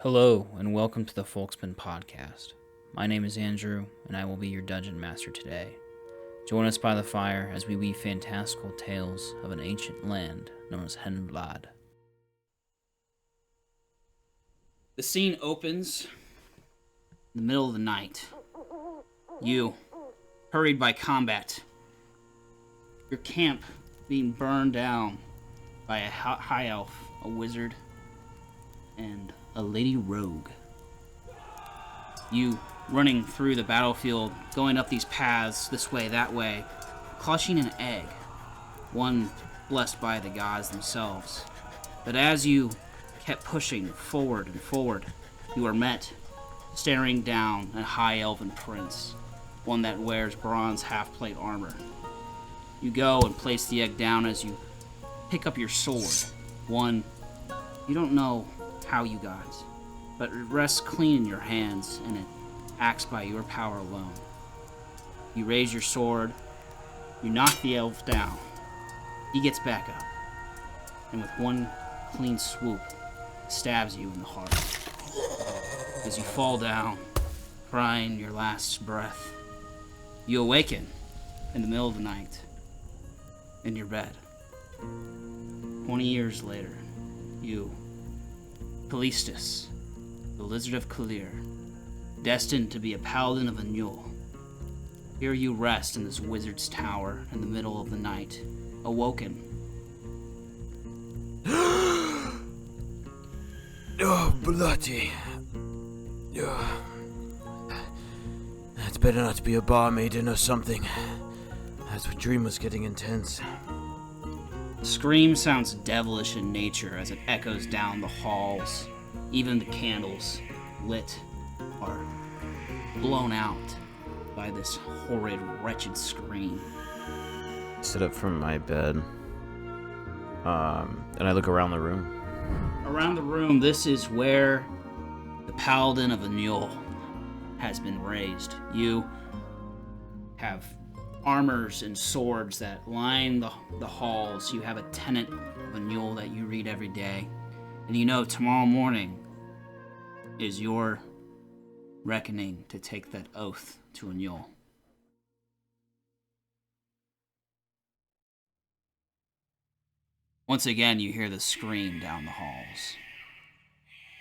Hello, and welcome to the Folksmen podcast. My name is Andrew, and I will be your dungeon master today. Join us by the fire as we weave fantastical tales of an ancient land known as Henblad. The scene opens in the middle of the night. You, hurried by combat, your camp being burned down by a high elf, a wizard, and a lady rogue. You running through the battlefield, going up these paths, this way, that way, clutching an egg, one blessed by the gods themselves. But as you kept pushing forward and forward, you are met staring down a high elven prince, one that wears bronze half-plate armor. You go and place the egg down as you pick up your sword. One, you don't know how you guys, but it rests clean in your hands and it acts by your power alone. You raise your sword, you knock the elf down, he gets back up, and with one clean swoop, stabs you in the heart. As you fall down, crying your last breath, you awaken in the middle of the night, in your bed. 20 years later, you, Callistus, the Lizard of Khaleer, destined to be a paladin of Aelindrel. Here you rest in this wizard's tower in the middle of the night, awoken. Oh, bloody. Oh. It's better not to be a barmaiden or something. That dream was getting intense. The scream sounds devilish in nature as it echoes down the halls. Even the candles lit are blown out by this horrid, wretched scream. I sit up from my bed, and I look around the room. Around the room, this is where the paladin of Aelindrel has been raised. You have armors and swords that line the halls. You have a tenet of Aelindrel that you read every day. And you know tomorrow morning is your reckoning to take that oath to Aelindrel. Once again, you hear the scream down the halls.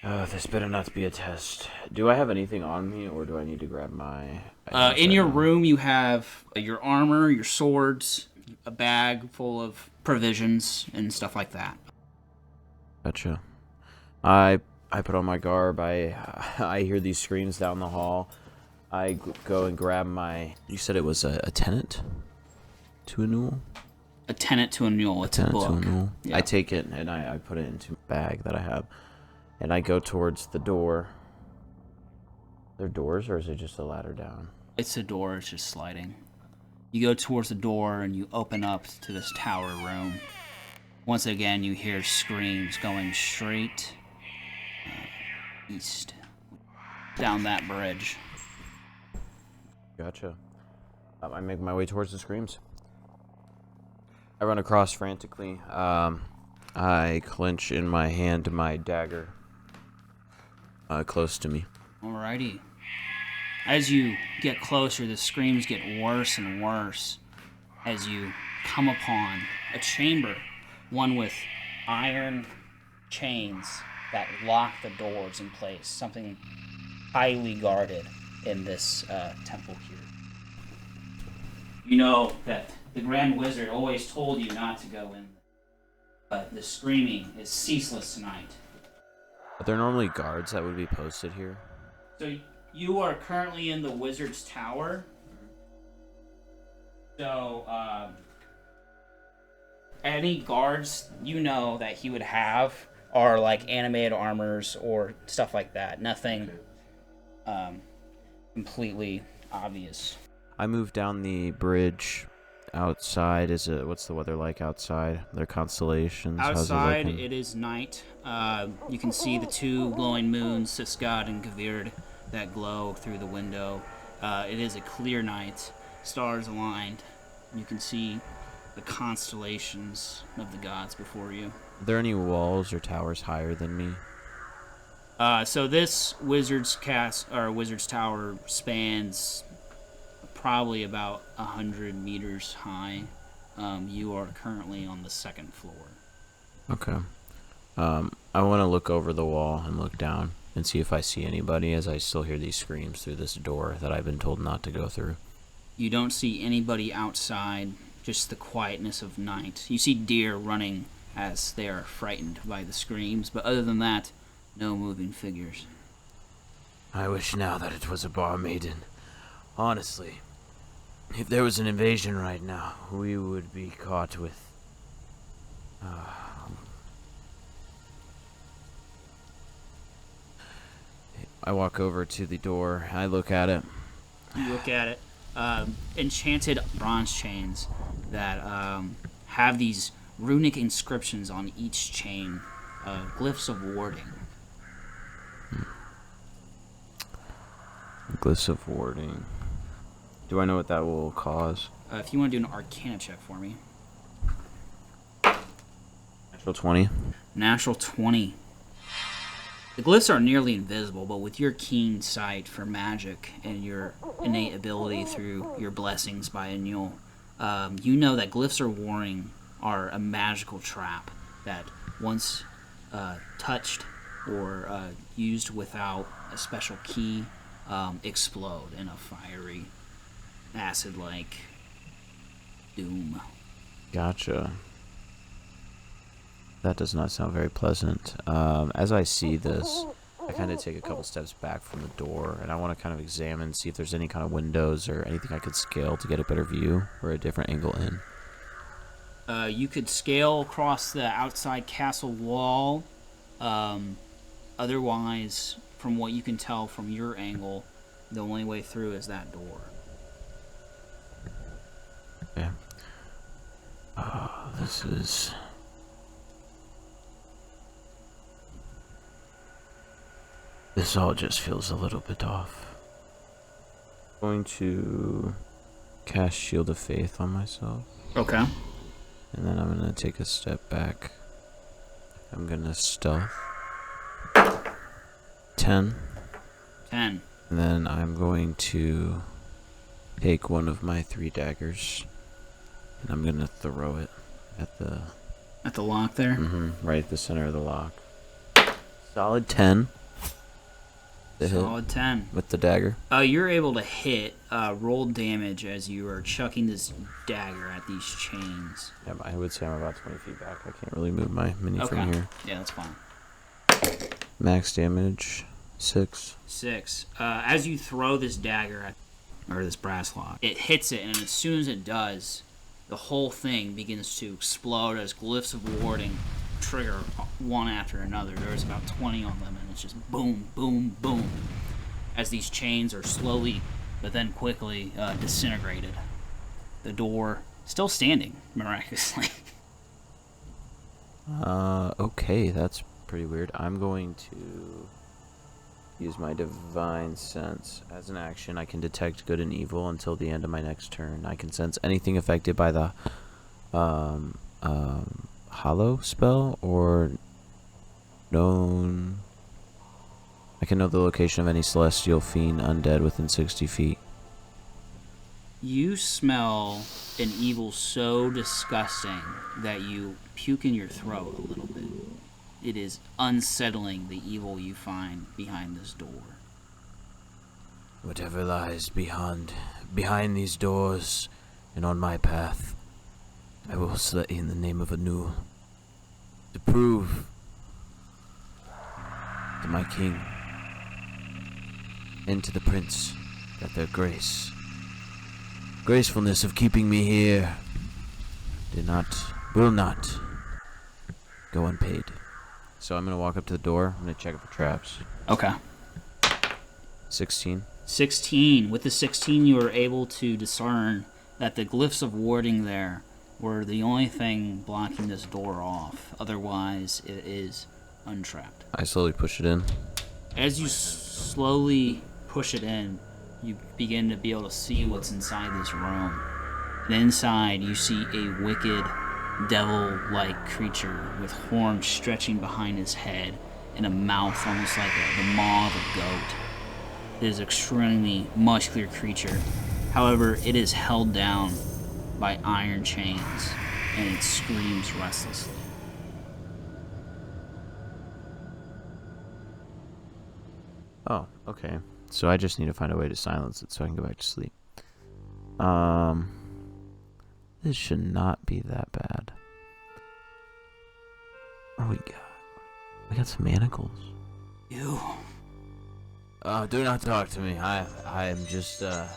Oh, this better not be a test. Do I have anything on me, or do I need to grab my... In your room, you have your armor, your swords, a bag full of provisions, and stuff like that. Gotcha. I put on my garb. I hear these screams down the hall. I go and grab my... You said it was a tenant to Aelindrel? A tenet to Aelindrel. It's a book. To Aelindrel. Yeah. I take it and I put it into a bag that I have. And I go towards the door. Are there doors, or is it just a ladder down? It's a door. It's just sliding. You go towards the door and you open up to this tower room. Once again, you hear screams going straight east, down that bridge. Gotcha. I make my way towards the screams. I run across frantically. I clench in my hand my dagger close to me. Alrighty. As you get closer, the screams get worse and worse as you come upon a chamber, one with iron chains that lock the doors in place, something highly guarded in this temple here. You know that the Grand Wizard always told you not to go in, but the screaming is ceaseless tonight. Are there normally guards that would be posted here? So you are currently in the Wizard's Tower. So, any guards you know that he would have are like animated armors or stuff like that. Nothing completely obvious. I move down the bridge outside. What's the weather like outside? Are there constellations? Outside, it is night. You can see the two glowing moons, Siskad and Gavir, that glow through the window. It is a clear night, stars aligned. You can see the constellations of the gods before you. Are there any walls or towers higher than me? So this wizard's tower spans probably about 100 meters high. You are currently on the second floor. Okay. I want to look over the wall and look down and see if I see anybody, as I still hear these screams through this door that I've been told not to go through. You don't see anybody outside, just the quietness of night. You see deer running as they are frightened by the screams, but other than that, no moving figures. I wish now that it was a bar maiden. Honestly, if there was an invasion right now, we would be caught with... I walk over to the door. I look at it. You look at it. Enchanted bronze chains that have these runic inscriptions on each chain, glyphs of warding. Glyphs of warding. Do I know what that will cause? If you want to do an Arcana check for me. Natural 20. Natural 20. The glyphs are nearly invisible, but with your keen sight for magic and your innate ability through your blessings by Anil, you know that glyphs of warding are a magical trap that once touched or used without a special key, explode in a fiery, acid-like doom. Gotcha. That does not sound very pleasant. As I see this, I kind of take a couple steps back from the door, and I want to kind of examine, see if there's any kind of windows or anything I could scale to get a better view or a different angle in. You could scale across the outside castle wall. Otherwise, from what you can tell from your angle, the only way through is that door. Okay. This is... This all just feels a little bit off. I'm going to cast Shield of Faith on myself. Okay. And then I'm going to take a step back. I'm going to stealth. 10. 10. And then I'm going to take one of my 3 daggers. And I'm going to throw it at the... At the lock there? Right at the center of the lock. Solid 10. Solid 10. With the dagger. You're able to hit roll damage as you are chucking this dagger at these chains. Yeah, I would say I'm about 20 feet back. I can't really move my mini from here. Yeah, that's fine. Max damage, 6. 6. As you throw this dagger at, or this brass lock, it hits it, and as soon as it does, the whole thing begins to explode as glyphs of warding trigger one after another. There's about 20 on them, and it's just boom, boom, boom, as these chains are slowly, but then quickly disintegrated. The door still standing, miraculously. Okay, that's pretty weird. I'm going to use my Divine Sense. As an action, I can detect good and evil until the end of my next turn. I can sense anything affected by the Hollow spell or known. I can know the location of any celestial fiend undead within 60 feet. You smell an evil so disgusting that you puke in your throat a little bit. It is unsettling, the evil you find behind this door. Whatever lies behind these doors and on my path, I will slay in the name of Anu, to prove to my king and to the prince that their gracefulness of keeping me here will not go unpaid. So I'm going to walk up to the door. I'm going to check it for traps. Okay. 16. 16. With the 16, you were able to discern that the glyphs of warding there were the only thing blocking this door off. Otherwise, it is untrapped. I slowly push it in. As you slowly push it in, you begin to be able to see what's inside this room. And inside, you see a wicked, devil-like creature with horns stretching behind his head and a mouth almost like the maw of a goat. It is an extremely muscular creature. However, it is held down by iron chains, and it screams restlessly. Oh, okay. So I just need to find a way to silence it so I can go back to sleep. This should not be that bad. What do we got? We got some manacles. You. Do not talk to me. I am just a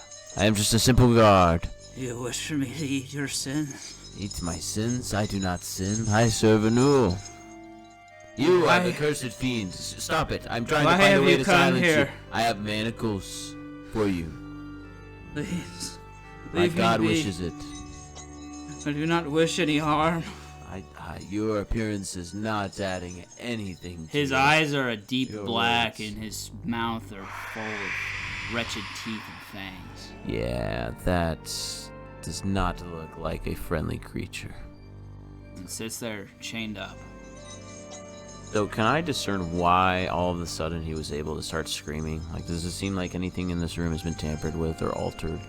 simple guard. You wish for me to eat your sins? Eat my sins? I do not sin. I serve Aelindrel. You are the cursed fiend. Stop it. I'm trying to find a way to silence you. I have manacles for you. Please. My God wishes it. I do not wish any harm. Your appearance is not adding anything to His eyes are a deep black, words. and his mouth are full of wretched teeth and fangs. Yeah, that does not look like a friendly creature. And sits there chained up. So can I discern why all of a sudden he was able to start screaming? Like, does it seem like anything in this room has been tampered with or altered?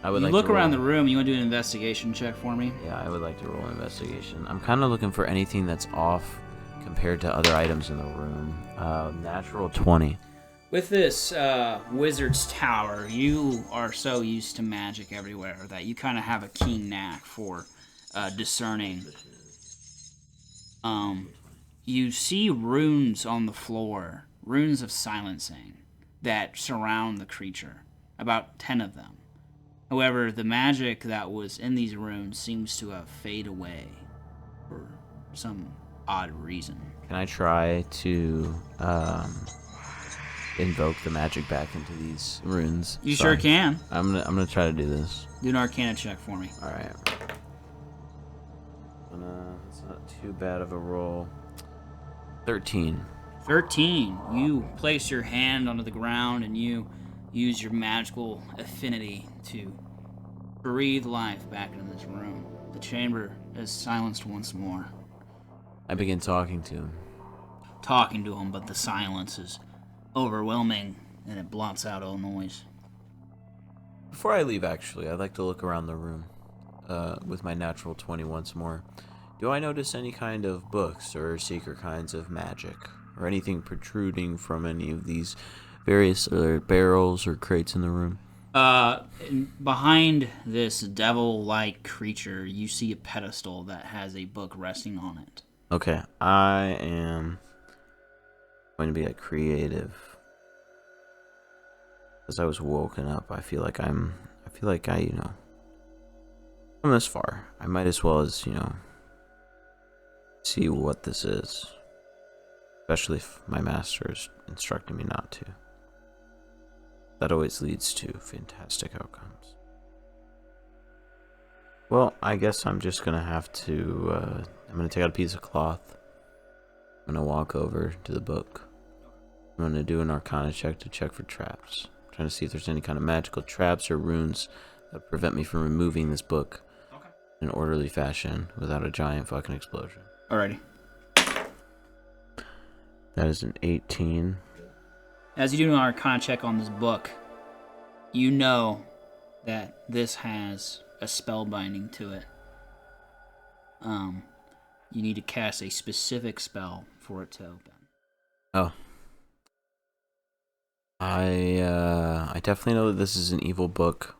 I would like look to around roll. the room. You want to do an investigation check for me? Yeah, I would like to roll an investigation. I'm kind of looking for anything that's off compared to other items in the room. Natural 20. With this wizard's tower, you are so used to magic everywhere that you kind of have a keen knack for discerning. You see runes on the floor, runes of silencing, that surround the creature. About 10 of them. However, the magic that was in these runes seems to have faded away for some odd reason. Can I try to invoke the magic back into these runes? You sure can. I'm gonna try to do this. Do an Arcana check for me. All right. It's not too bad of a roll. 13. 13. You place your hand onto the ground and you use your magical affinity to breathe life back into this room. The chamber is silenced once more. I begin talking to him. Talking to him, but the silence is overwhelming and it blots out all noise. Before I leave, actually, I'd like to look around the room with my natural 20 once more. Do I notice any kind of books or secret kinds of magic or anything protruding from any of these various barrels or crates in the room? Behind this devil-like creature, you see a pedestal that has a book resting on it. Okay, I am going to be a creative. As I was woken up, I feel like I, I'm this far. I might as well as, see what this is. Especially if my master is instructing me not to. That always leads to fantastic outcomes. Well, I guess I'm just gonna have to, I'm gonna take out a piece of cloth. I'm gonna walk over to the book. I'm gonna do an Arcana check to check for traps. I'm trying to see if there's any kind of magical traps or runes that prevent me from removing this book in an orderly fashion without a giant fucking explosion. Alrighty. That is an 18. As you do an Arcana check on this book, you know that this has a spell binding to it. You need to cast a specific spell for it to open. Oh. I definitely know that this is an evil book.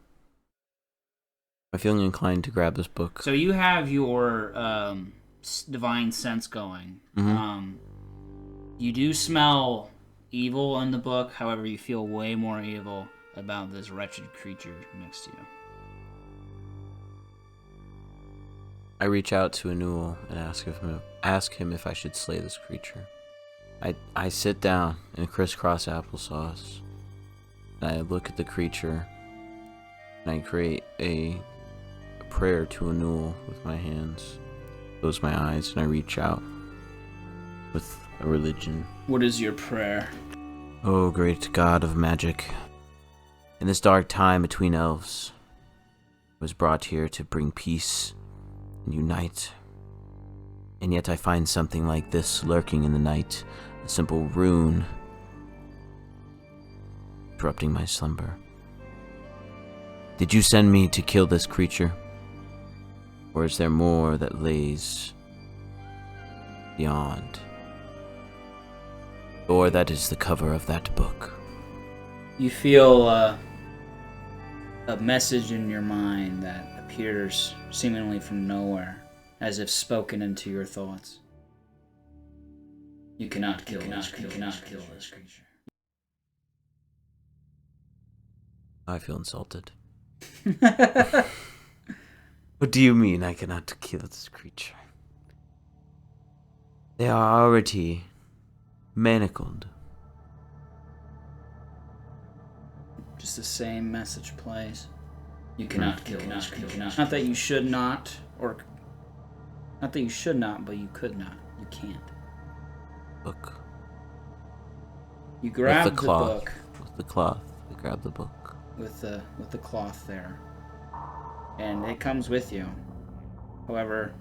I'm feeling inclined to grab this book. So you have your divine sense going. Mm-hmm. You do smell evil in the book, however, you feel way more evil about this wretched creature next to you. I reach out to Aelindrel and ask him if I should slay this creature. I sit down in crisscross applesauce, and I look at the creature, and I create a prayer to Aelindrel with my hands, close my eyes, and I reach out with a religion. What is your prayer? Oh, great god of magic, in this dark time between elves, I was brought here to bring peace and unite And yet I find something like this lurking in the night, a simple rune, interrupting my slumber. Did you send me to kill this creature? Or is there more that lays beyond? Or that is the cover of that book? You feel a message in your mind that appears seemingly from nowhere, as if spoken into your thoughts. You cannot kill this creature. I feel insulted. What do you mean I cannot kill this creature? They are already manacled. Just the same message plays. You cannot kill this creature. Not that you should not, or not that you should not, but you could not. You can't. Book. You grab the book. With the cloth, I grab the book. With the cloth there. And it comes with you. However,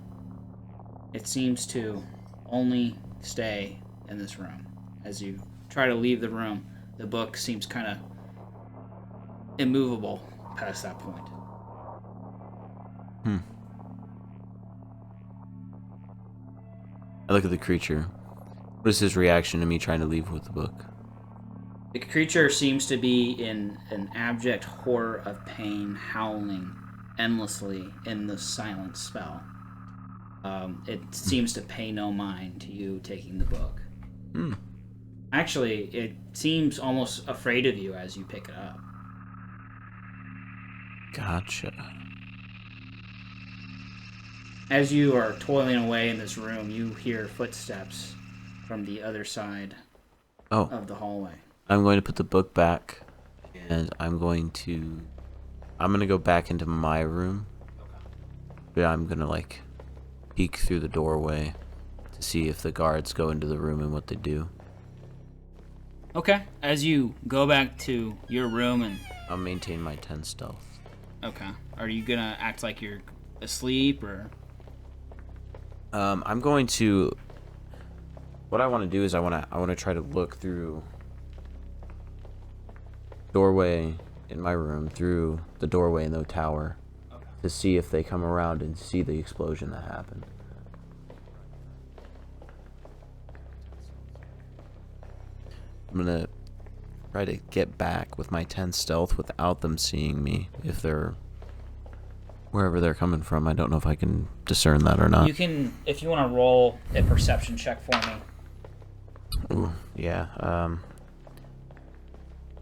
it seems to only stay in this room. As you try to leave the room, the book seems kind of immovable past that point. I look at the creature. What is his reaction to me trying to leave with the book? The creature seems to be in an abject horror of pain, howling endlessly in the silent spell. It seems to pay no mind to you taking the book. Actually, it seems almost afraid of you as you pick it up. Gotcha. As you are toiling away in this room, you hear footsteps from the other side of the hallway. I'm going to put the book back, and I'm going to go back into my room. Yeah, I'm gonna peek through the doorway to see if the guards go into the room and what they do. Okay. As you go back to your room and... I'll maintain my 10 stealth. Okay. Are you gonna act like you're asleep, or...? I'm going to... What I want to do is I want to try to look through doorway in my room, through the doorway in the tower, to see if they come around and see the explosion that happened. I'm gonna try to get back with my 10 stealth without them seeing me, if they're wherever they're coming from. I don't know if I can discern that or not. You can, if you want to roll a perception check for me. Ooh, yeah. Can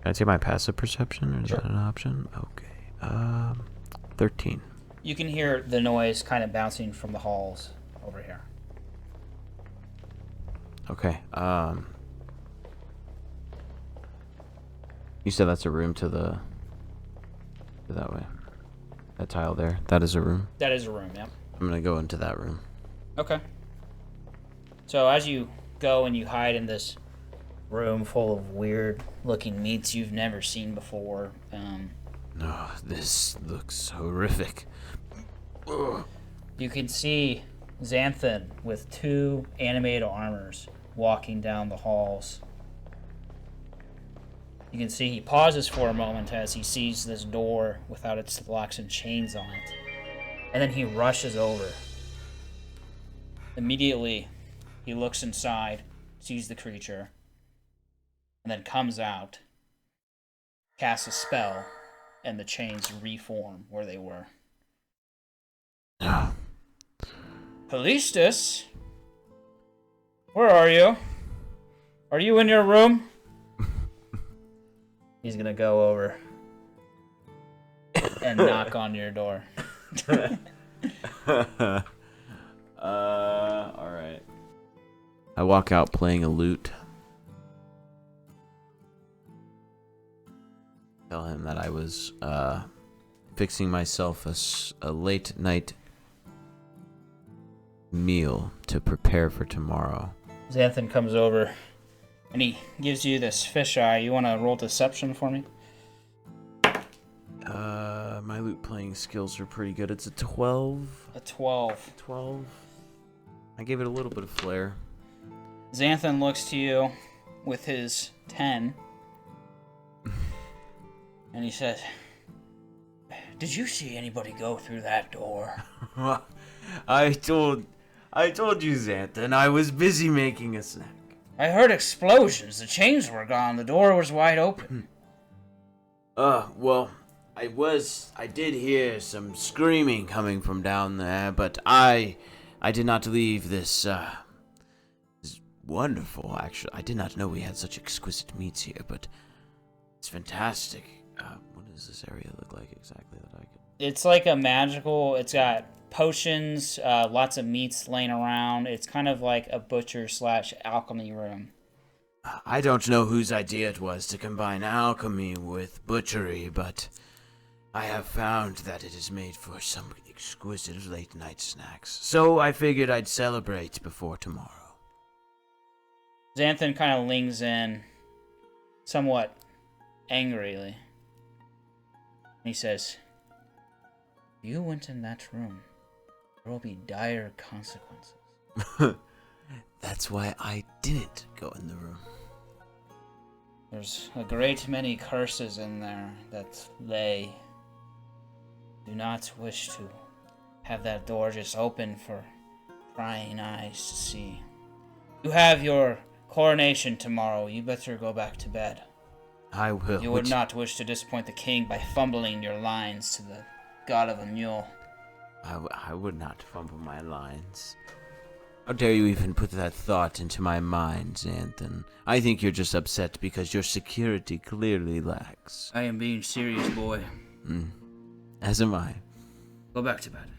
I take my passive perception, or is that an option? Okay. 13. You can hear the noise kind of bouncing from the halls over here. Okay. You said that's a room to that way. That tile there. That is a room. That is a room, yeah. I'm gonna go into that room. Okay. So as you go and you hide in this room full of weird-looking meats you've never seen before, No, this looks horrific. Ugh. You can see Xanthan with 2 animated armors walking down the halls. You can see he pauses for a moment as he sees this door without its locks and chains on it. And then he rushes over. Immediately, he looks inside, sees the creature, and then comes out, casts a spell, and the chains reform where they were. Callistus? Where are you? Are you in your room? He's gonna go over and knock on your door. Alright. I walk out playing a lute. Tell him that I was fixing myself a late night meal to prepare for tomorrow. Xanthan comes over and he gives you this fisheye. You want to roll deception for me? My lute playing skills are pretty good. It's a 12. A 12. 12. I gave it a little bit of flair. Xanthan looks to you with his 10. And he says, "Did you see anybody go through that door?" I told you, Xanthan, I was busy making a snack. "I heard explosions. The chains were gone. The door was wide open." Well, I did hear some screaming coming from down there, but I did not leave this, is wonderful, actually. I did not know we had such exquisite meats here, but it's fantastic. What does this area look like exactly that I could... It's like a magical... It's got potions, lots of meats laying around. It's kind of like a butcher/alchemy room. I don't know whose idea it was to combine alchemy with butchery, but I have found that it is made for some exquisite late-night snacks. So I figured I'd celebrate before tomorrow. Xanthan kind of leans in, somewhat angrily. He says, "You went in that room. There will be dire consequences." That's why I didn't go in the room. There's a great many curses in there that they do not wish to have that door just open for prying eyes to see. You have your coronation tomorrow. You better go back to bed. I will. You would not wish to disappoint the king by fumbling your lines to the god of a mule. I would not fumble my lines. How dare you even put that thought into my mind, Xanthan? I think you're just upset because your security clearly lacks. I am being serious, boy. As am I. Go back to bed.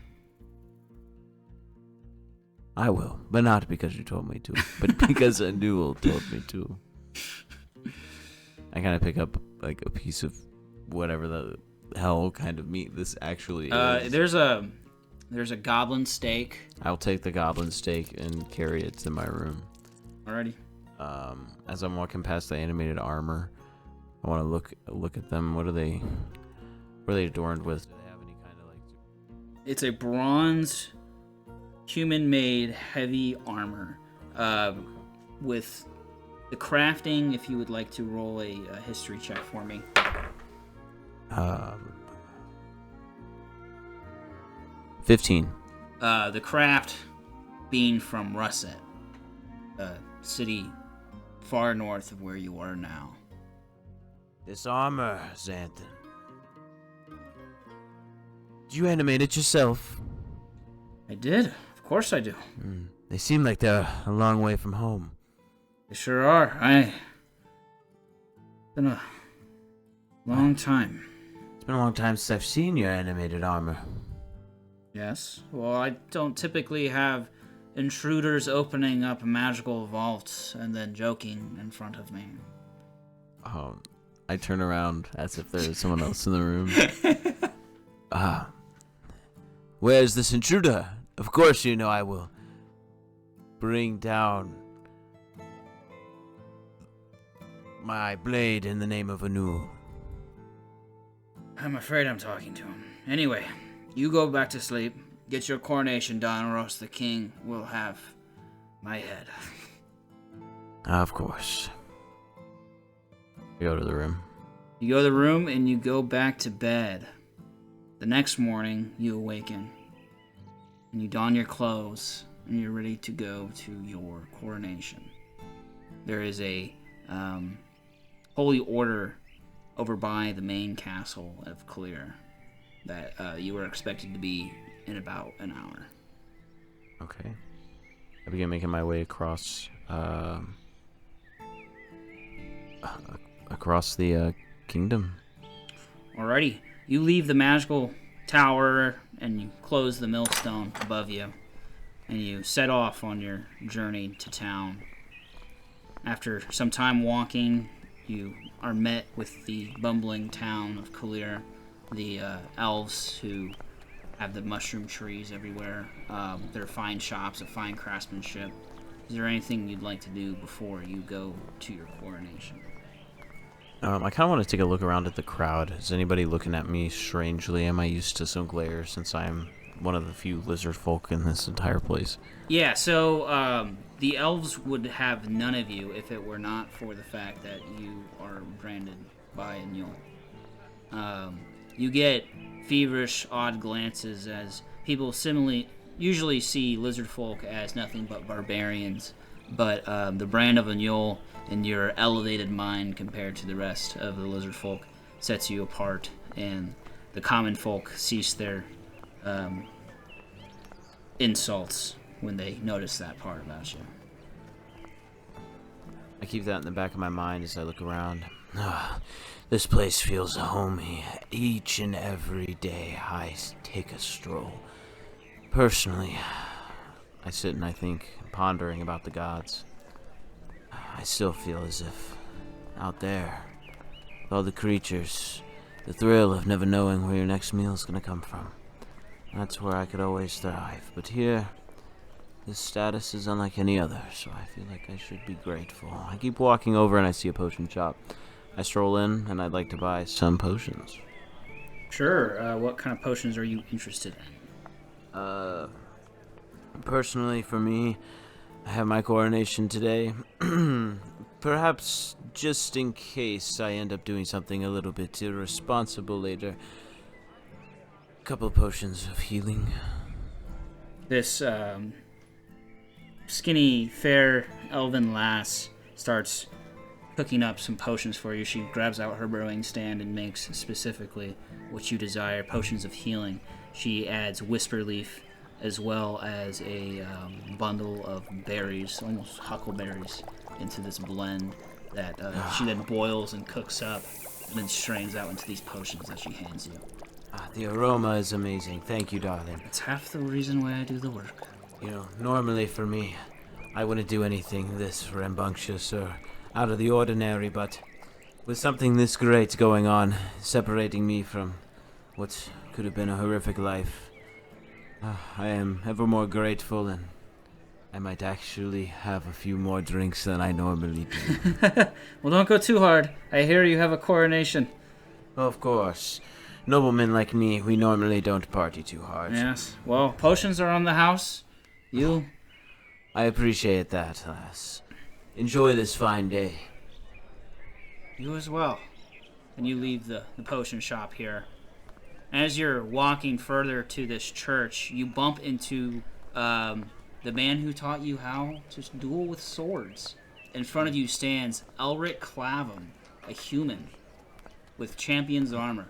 I will, but not because you told me to, but because a Newell told me to. I kind of pick up like a piece of whatever the hell kind of meat this actually is. There's a goblin steak. I'll take the goblin steak and carry it to my room. Alrighty. As I'm walking past the animated armor, I want to look at them. What are they adorned with? Do they have any kind of like... It's a bronze, human-made heavy armor. With the crafting, if you would like to roll a history check for me. 15. The craft being from Russet, a city far north of where you are now. This armor, Xanthan. Did you animate it yourself? I did. Of course I do. They seem like they're a long way from home. They sure are. It's been a long time. It's been a long time since I've seen your animated armor. Yes. Well, I don't typically have intruders opening up magical vaults and then joking in front of me. I turn around as if there is someone else in the room. Where's this intruder? Of course you know I will bring down my blade in the name of Anu. I'm afraid I'm talking to him. Anyway, you go back to sleep, get your coronation done, or else the king will have my head. Of course. I go to the room. You go to the room and you go back to bed. The next morning, you awaken. And you don your clothes, and you're ready to go to your coronation. There is a holy order over by the main castle of Khaleer that you were expected to be in about an hour. Okay. I begin making my way across the kingdom. Alrighty. You leave the magical tower and you close the millstone above you, and you set off on your journey to town. After some time walking, you are met with the bumbling town of Khaleer, the elves who have the mushroom trees everywhere. There are fine shops of fine craftsmanship. Is there anything you'd like to do before you go to your coronation? I kind of want to take a look around at the crowd. Is anybody looking at me strangely? Am I used to some glare since I'm one of the few lizard folk in this entire place. Yeah, so the elves would have none of you if it were not for the fact that you are branded by a Yule. You get feverish, odd glances as people usually see lizard folk as nothing but barbarians, but the brand of a Yule in your elevated mind compared to the rest of the lizard folk sets you apart, and the common folk cease their insults when they notice that part about you. I keep that in the back of my mind as I look around. This place feels homey. Each and every day I take a stroll. Personally, I sit and I think, pondering about the gods. I still feel as if, out there, with all the creatures, the thrill of never knowing where your next meal is going to come from. That's where I could always thrive. But here, this status is unlike any other, so I feel like I should be grateful. I keep walking over and I see a potion shop. I stroll in and I'd like to buy some potions. Sure. What kind of potions are you interested in? Personally, for me, I have my coronation today. Perhaps just in case I end up doing something a little bit irresponsible later. A couple of potions of healing. This skinny, fair, elven lass starts cooking up some potions for you. She grabs out her brewing stand and makes specifically what you desire, potions of healing. She adds whisper leaf as well as a bundle of berries, almost huckleberries, into this blend that she then boils and cooks up and then strains out into these potions that she hands you. The aroma is amazing. Thank you, darling. It's half the reason why I do the work. You know, normally for me, I wouldn't do anything this rambunctious or out of the ordinary, but with something this great going on, separating me from what could have been a horrific life, I am ever more grateful, and I might actually have a few more drinks than I normally do. Well, don't go too hard. I hear you have a coronation. Of course. Noblemen like me, we normally don't party too hard. Yes. Well, potions are on the house. I appreciate that, lass. Enjoy this fine day. You as well. And you leave the potion shop here. As you're walking further to this church, you bump into the man who taught you how to duel with swords. In front of you stands Elric Clavum, a human with champion's armor.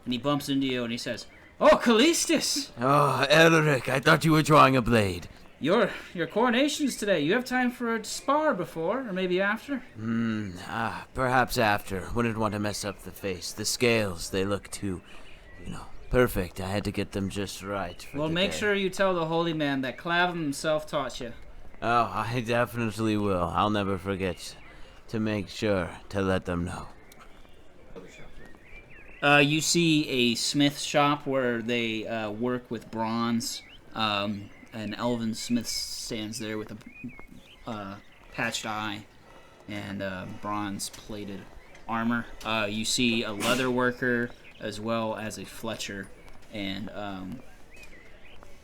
And he bumps into you and he says, "Oh, Callistus!" Oh, Elric, I thought you were drawing a blade. Your coronation's today. You have time for a spar before, or maybe after? Perhaps after. Wouldn't want to mess up the face. The scales, they look too, perfect. I had to get them just right. Well, make sure you tell the holy man that Clavum himself taught you. Oh, I definitely will. I'll never forget to make sure to let them know. You see a smith shop where they work with bronze. An elven smith stands there with a patched eye and bronze-plated armor. You see a leather worker as well as a fletcher and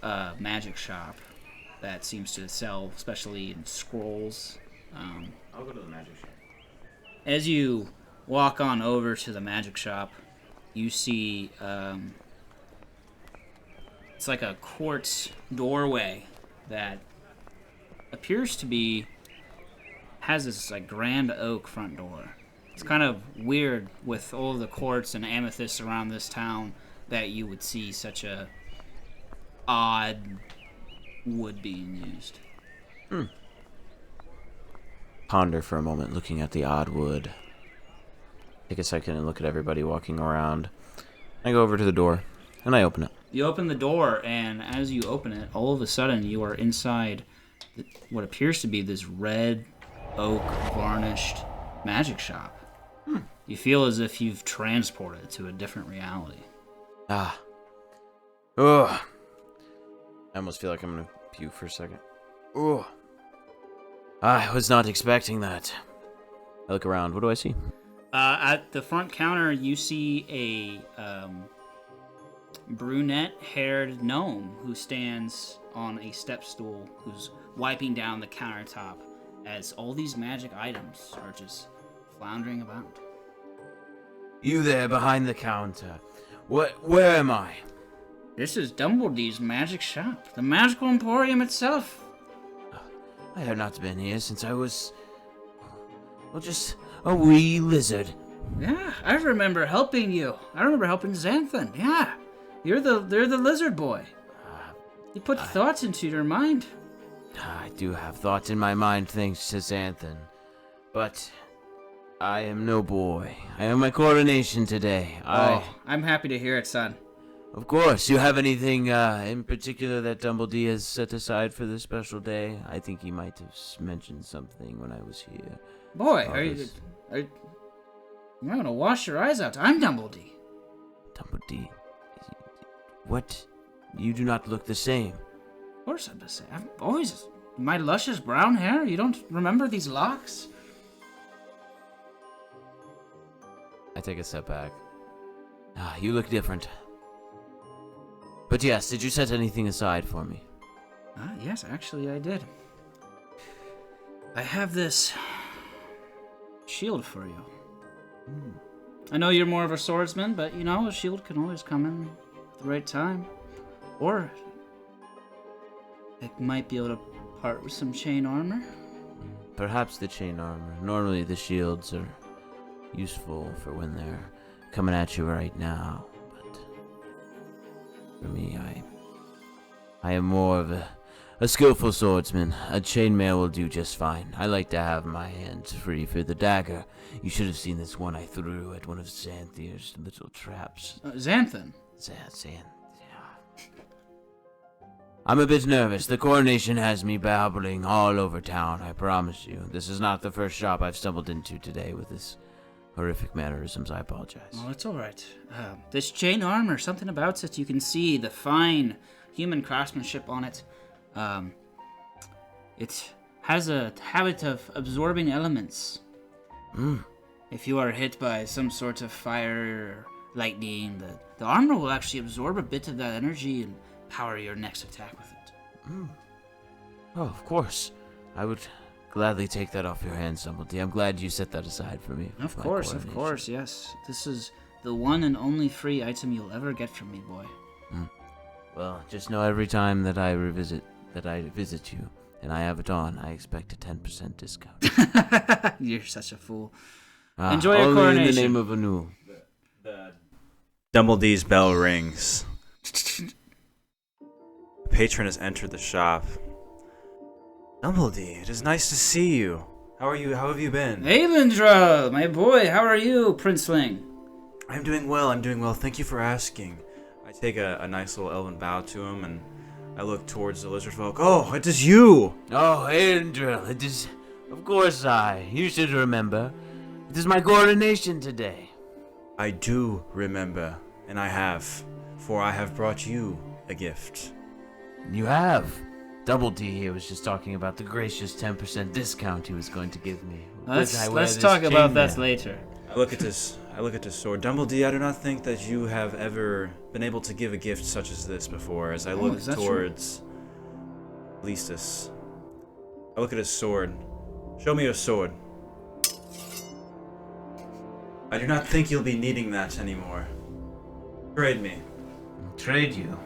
a magic shop that seems to sell, especially in scrolls. I'll go to the magic shop. As you walk on over to the magic shop, you see it's like a quartz doorway that appears to has this like grand oak front door. It's kind of weird with all of the quartz and amethyst around this town that you would see such a odd wood being used. Ponder for a moment, looking at the odd wood. Take a second and look at everybody walking around. I go over to the door and I open it. You open the door, and as you open it, all of a sudden you are inside what appears to be this red oak varnished magic shop. You feel as if you've transported to a different reality. I almost feel like I'm gonna puke for a second. I was not expecting that. I look around. What do I see? At the front counter, you see a brunette-haired gnome who stands on a step stool, who's wiping down the countertop as all these magic items are just floundering about. You there behind the counter. Where am I? This is Dumbledee's magic shop, the magical emporium itself. I have not been here since I was... well, just a wee lizard. Yeah, I remember helping you. I remember helping Xanthan. Yeah, you're the lizard boy. You put thoughts into your mind. I do have thoughts in my mind thanks to Xanthan. But I am no boy. I have my coronation today. I'm happy to hear it, son. Of course. You have anything in particular that Dumbledee has set aside for this special day? I think he might have mentioned something when I was here. Boy, are you gonna wash your eyes out? I'm Dumbledee. Dumbledee? What? You do not look the same. Of course I'm the same. I've always... my luscious brown hair? You don't remember these locks? I take a step back. You look different. But yes, did you set anything aside for me? Yes, actually I did. I have this shield for you. I know you're more of a swordsman, but you know, a shield can always come in at the right time. Or it might be able to part with some chain armor. Perhaps the chain armor. Normally the shields are useful for when they're coming at you right now. But for me, I am more of a skillful swordsman. A chainmail will do just fine. I like to have my hands free for the dagger. You should have seen this one I threw at one of Xanthir's little traps. Xanthan? Xanth. I'm a bit nervous. The coronation has me babbling all over town, I promise you. This is not the first shop I've stumbled into today with this horrific mannerisms. I apologize. Oh, it's alright. This chain armor, something about it, you can see the fine human craftsmanship on it. It has a habit of absorbing elements. If you are hit by some sort of fire or lightning, the armor will actually absorb a bit of that energy and power your next attack with it. Oh, of course. I would gladly take that off your hands, Dumbledee. I'm glad you set that aside for me. Of course, yes. This is the one and only free item you'll ever get from me, boy. Well, just know every time that I visit you, and I have it on, I expect a 10% discount. You're such a fool. Enjoy your coronation. Only in the name of Anu. Dumbledee's bell rings. The patron has entered the shop. Dumbledee, it is nice to see you. How are you? How have you been? Aelindrel, my boy, how are you, Princeling? I'm doing well. Thank you for asking. I take a nice little elven bow to him, and I look towards the lizard folk. Oh, it is you! Oh, Aelindrel, it is... Of course you should remember. It is my coronation today. I do remember, and I have, for I have brought you a gift. You have? Dumbledee here was just talking about the gracious 10% discount he was going to give me. Let's talk about that later. I look at this sword. Dumbledee, I do not think that you have ever been able to give a gift such as this before. As I look towards Callistus, I look at his sword. Show me your sword. I do not think you'll be needing that anymore. Trade me. Trade you?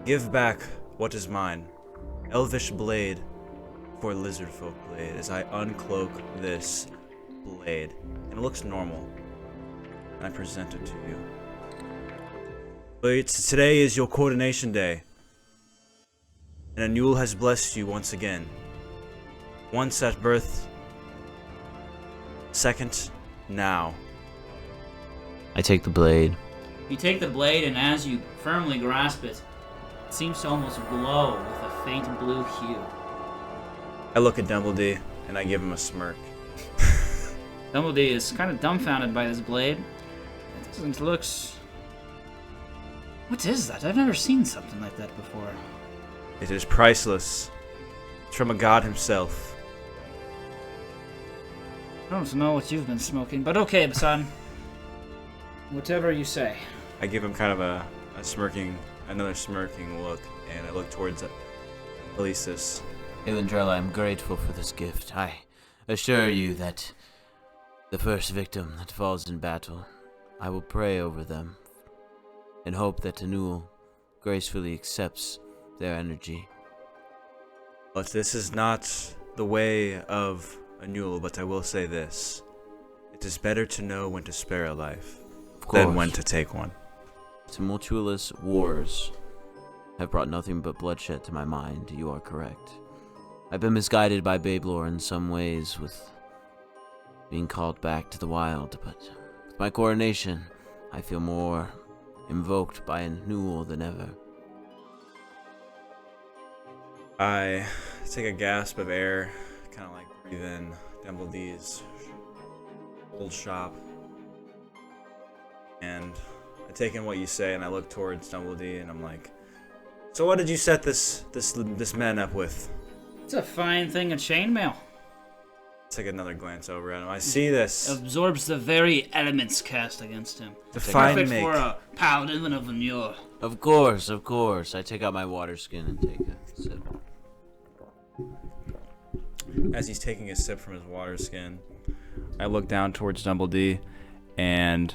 Give back what is mine. Elvish blade for lizard folk blade as I uncloak this blade. And it looks normal. And I present it to you. But today is your coronation day. And Anul has blessed you once again. Once at birth. Second, now. I take the blade. You take the blade, and as you firmly grasp it, it seems to almost glow with a faint blue hue. I look at Dumbledee, and I give him a smirk. Dumbledee is kind of dumbfounded by this blade. It looks... What is that? I've never seen something like that before. It is priceless. It's from a god himself. I don't know what you've been smoking, but okay, son. Whatever you say. I give him kind of a smirking another smirking look, and I look towards Callistus. Aelindrel, I am grateful for this gift. I assure you that the first victim that falls in battle, I will pray over them and hope that Anul gracefully accepts their energy. But this is not the way of Anul, but I will say this. It is better to know when to spare a life than when to take one. Tumultuous wars have brought nothing but bloodshed to my mind. You are correct. I've been misguided by Babelor in some ways with being called back to the wild, but with my coronation, I feel more invoked by Anul than ever. I take a gasp of air, kind of like breathe in Dumbledee's old shop, and I take in what you say, and I look towards Dumbledee, and I'm like, so what did you set this man up with? It's a fine thing of chainmail. Take another glance over at him. I see this. Absorbs the very elements cast against him. The fine Perfect make. for a paladin of a mule. Of course. I take out my water skin and take a sip. As he's taking a sip from his water skin, I look down towards Dumbledee, and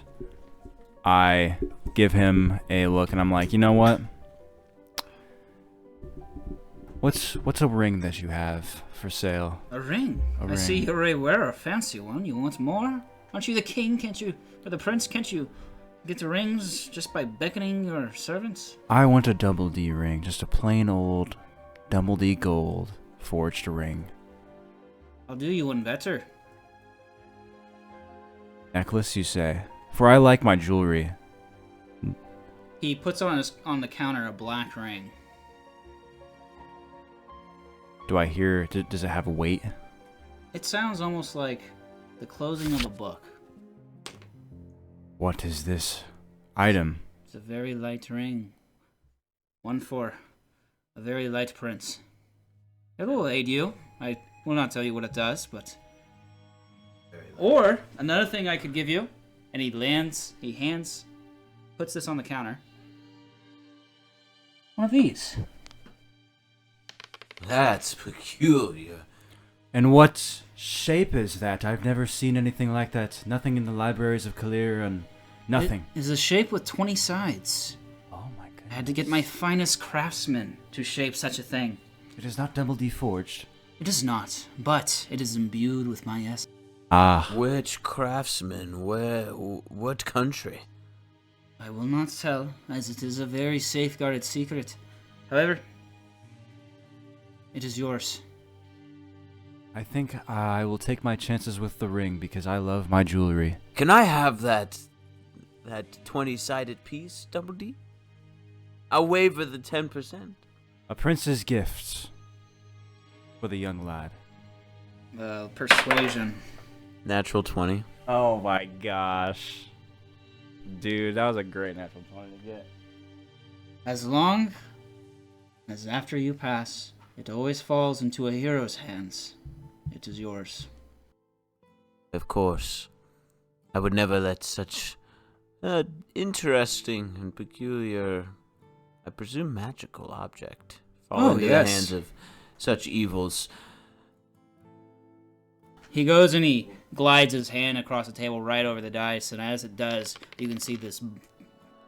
I give him a look, and I'm like, you know what? What's a ring that you have for sale? A ring? A I see ring. you already wear a fancy one. You want more? Aren't you the king? Can't you, or the prince? Can't you get the rings just by beckoning your servants? I want a Dumbledee ring, just a plain old Dumbledee gold forged ring. I'll do you one better. Necklace, you say? For I like my jewelry. He puts on the counter a black ring. Do I hear? Does it have a weight? It sounds almost like the closing of a book. What is this item? It's a very light ring. One for a very light prince. It will aid you. I will not tell you what it does, but... Or, another thing I could give you, and puts this on the counter. One of these. That's peculiar. And what shape is that? I've never seen anything like that. Nothing in the libraries of Khaleer, and nothing. It is a shape with 20 sides. Oh my goodness. I had to get my finest craftsmen to shape such a thing. It is not Dumbledee forged. It is not, but it is imbued with my essence. Ah. Which craftsman? Where? What country? I will not tell, as it is a very safeguarded secret. However, it is yours. I think I will take my chances with the ring because I love my jewelry. Can I have that 20-sided piece, Dumbledee? I'll waiver the 10%. A prince's gift for the young lad. Persuasion. Natural 20. Oh my gosh. Dude, that was a great natural 20 to get. As long as after you pass, it always falls into a hero's hands, it is yours. Of course. I would never let such interesting and peculiar, I presume magical object fall into the hands of such evils. He goes and he glides his hand across the table right over the dice, and as it does, you can see this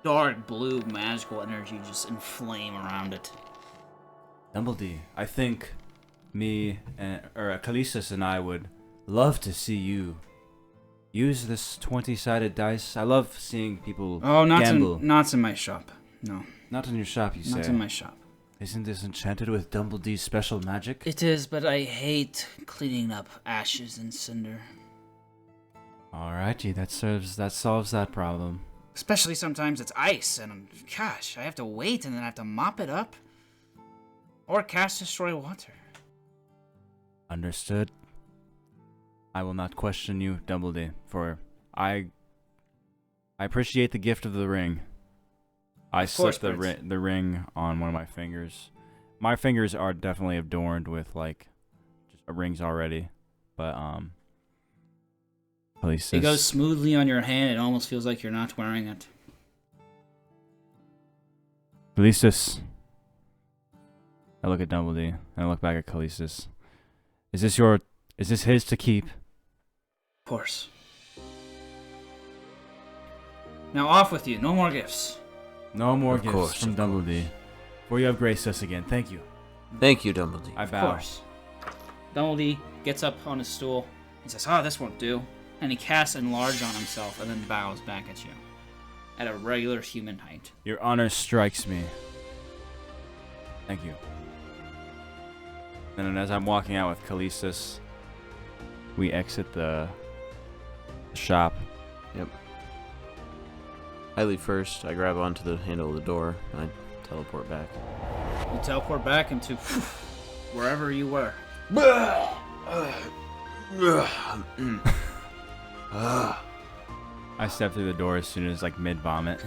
dark blue magical energy just inflame around it. Dumbledee, I think Callistus and I would love to see you use this 20-sided dice. I love seeing people gamble. Not in my shop. No. Not in your shop, you say? Not in my shop. Isn't this enchanted with Dumbledee's special magic? It is, but I hate cleaning up ashes and cinder. Alrighty, that solves that problem. Especially sometimes it's ice, and gosh, I have to wait and then I have to mop it up. Or cast Destroy Water. Understood. I will not question you, Dumbledee, for I appreciate the gift of the ring. I slipped the ring on one of my fingers. My fingers are definitely adorned with like just rings already, but at least it goes smoothly on your hand. It almost feels like you're not wearing it. Callistus. I look at Dumbledore and I look back at Callistus. Is this his to keep? Of course. Now off with you. No more gifts. No more Of gifts course, from of Dumbledore. For you have graced us again. Thank you. Thank you, Dumbledore. I Of bow. course. Dumbledore gets up on his stool. He says, this won't do. And he casts Enlarge on himself and then bows back at you. At a regular human height. Your honor strikes me. Thank you. And as I'm walking out with Callistus, we exit the shop. Yep. I leave first. I grab onto the handle of the door and I teleport back. You teleport back into wherever you were. I step through the door as soon as mid-vomit.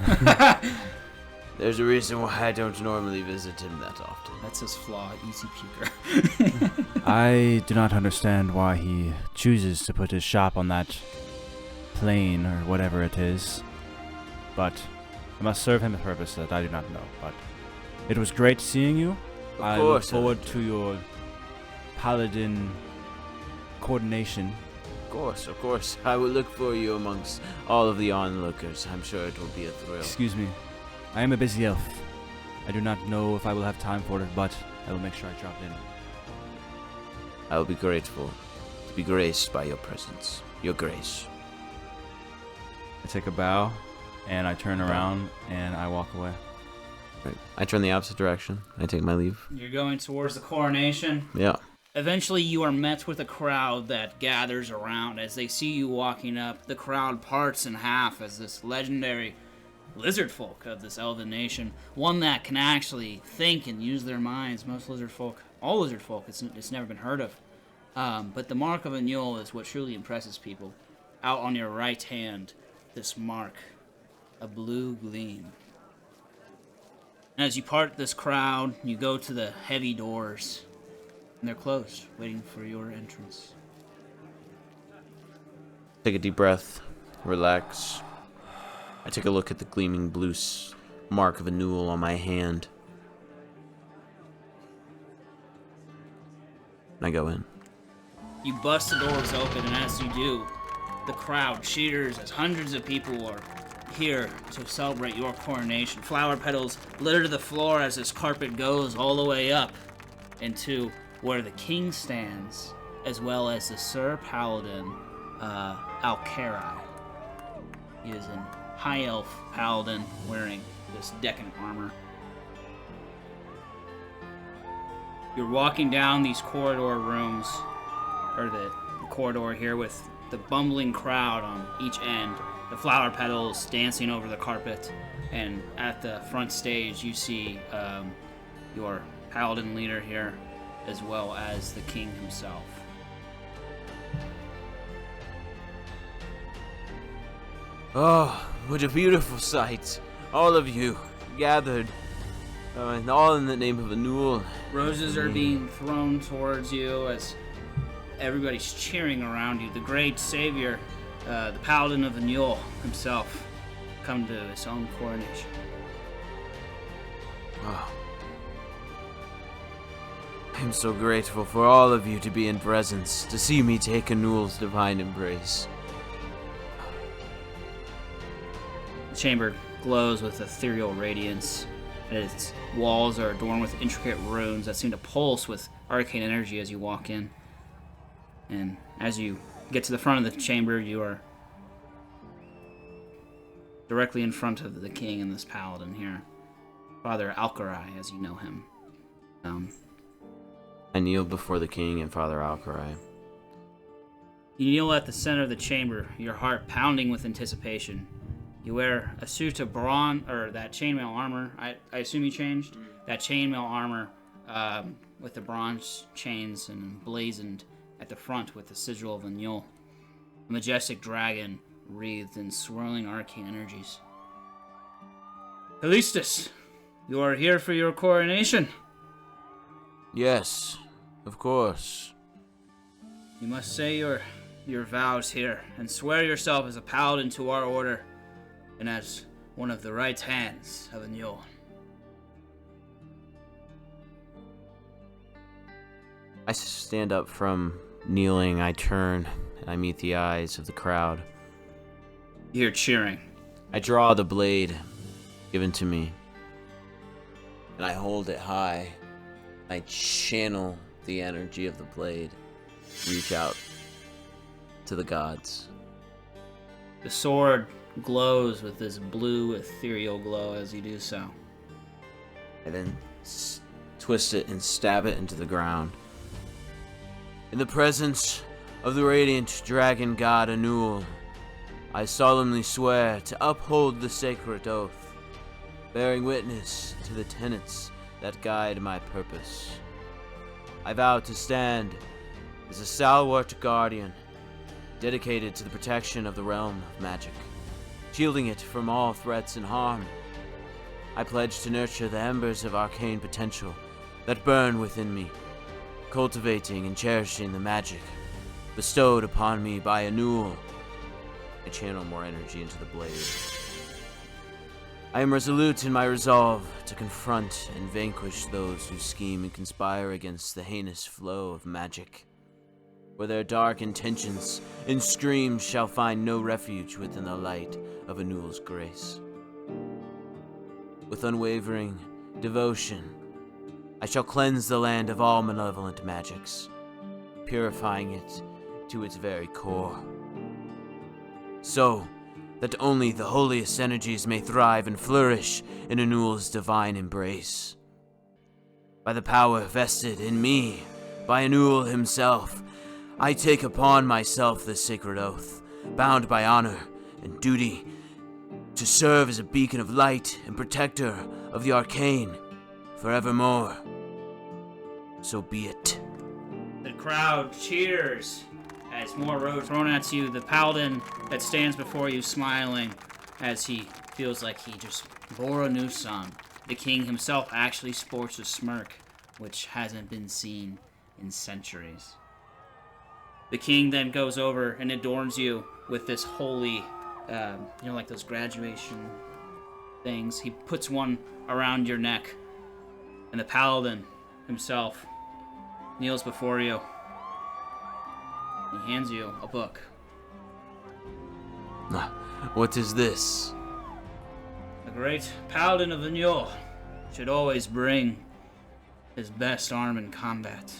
There's a reason why I don't normally visit him that often. That's his flaw, easy puker. I do not understand why he chooses to put his shop on that plane or whatever it is. But I must serve him a purpose that I do not know. But it was great seeing you. I look forward to your paladin coordination. Of course. I will look for you amongst all of the onlookers. I'm sure it will be a thrill. Excuse me. I am a busy elf. I do not know if I will have time for it, but I will make sure I drop in. I will be grateful to be graced by your presence. Your grace. I take a bow, and I turn around, and I walk away. Right. I turn the opposite direction. I take my leave. You're going towards the coronation. Yeah. Eventually, you are met with a crowd that gathers around. As they see you walking up, the crowd parts in half as this legendary lizard folk of this elven nation, one that can actually think and use their minds. Most lizard folk, all lizard folk, it's never been heard of. But the mark of a mule is what truly impresses people. Out on your right hand, this mark, a blue gleam. As you part this crowd, you go to the heavy doors, and they're closed, waiting for your entrance. Take a deep breath. Relax. I take a look at the gleaming blue mark of a newel on my hand. And I go in. You bust the doors open, and as you do, the crowd cheers as hundreds of people are here to celebrate your coronation. Flower petals litter the floor as this carpet goes all the way up into where the king stands, as well as the Sir Paladin, Alcarai. He is an high elf paladin wearing this decadent armor. You're walking down these corridor rooms, or the corridor here, with the bumbling crowd on each end, the flower petals dancing over the carpet, and at the front stage you see your paladin leader here, as well as the king himself. Oh, what a beautiful sight. All of you gathered, and all in the name of a newel. Roses are being thrown towards you as everybody's cheering around you. The great savior, the paladin of the Newell himself, come to his own coronation. Oh. I'm so grateful for all of you to be in presence, to see me take a newel's divine embrace. The chamber glows with ethereal radiance. Its walls are adorned with intricate runes that seem to pulse with arcane energy as you walk in. And as you get to the front of the chamber, you are directly in front of the king and this paladin here. Father Alcarai, as you know him. I kneel before the king and Father Alcarai. You kneel at the center of the chamber, your heart pounding with anticipation. You wear a suit of bronze, or that chainmail armor. I assume you changed? That chainmail armor with the bronze chains and emblazoned at the front with the sigil of a mule. A majestic dragon wreathed in swirling arcane energies. Callistus, you are here for your coronation. Yes, of course. You must say your vows here and swear yourself as a paladin to our order and as one of the right hands of a mule. I stand up from kneeling, I turn, and I meet the eyes of the crowd. You hear cheering. I draw the blade given to me, and I hold it high. I channel the energy of the blade, reach out to the gods. The sword glows with this blue ethereal glow as you do so. I then twist it and stab it into the ground. In the presence of the radiant dragon god Aelindrel, I solemnly swear to uphold the sacred oath, bearing witness to the tenets that guide my purpose. I vow to stand as a stalwart guardian, dedicated to the protection of the realm of magic, shielding it from all threats and harm. I pledge to nurture the embers of arcane potential that burn within me, cultivating and cherishing the magic bestowed upon me by Aelindrel. I channel more energy into the blade. I am resolute in my resolve to confront and vanquish those who scheme and conspire against the heinous flow of magic. For their dark intentions and streams shall find no refuge within the light of Aelindrel's grace. With unwavering devotion, I shall cleanse the land of all malevolent magics, purifying it to its very core, so that only the holiest energies may thrive and flourish in Aelindrel's divine embrace. By the power vested in me by Aelindrel himself, I take upon myself this sacred oath, bound by honor and duty, to serve as a beacon of light and protector of the arcane forevermore. So be it. The crowd cheers as more road thrown at you. The paladin that stands before you smiling as he feels like he just bore a new son. The king himself actually sports a smirk, which hasn't been seen in centuries. The king then goes over and adorns you with this holy, like those graduation things. He puts one around your neck, and the paladin himself kneels before you. He hands you a book. What is this? The great paladin of Aelindrel should always bring his best arm in combat.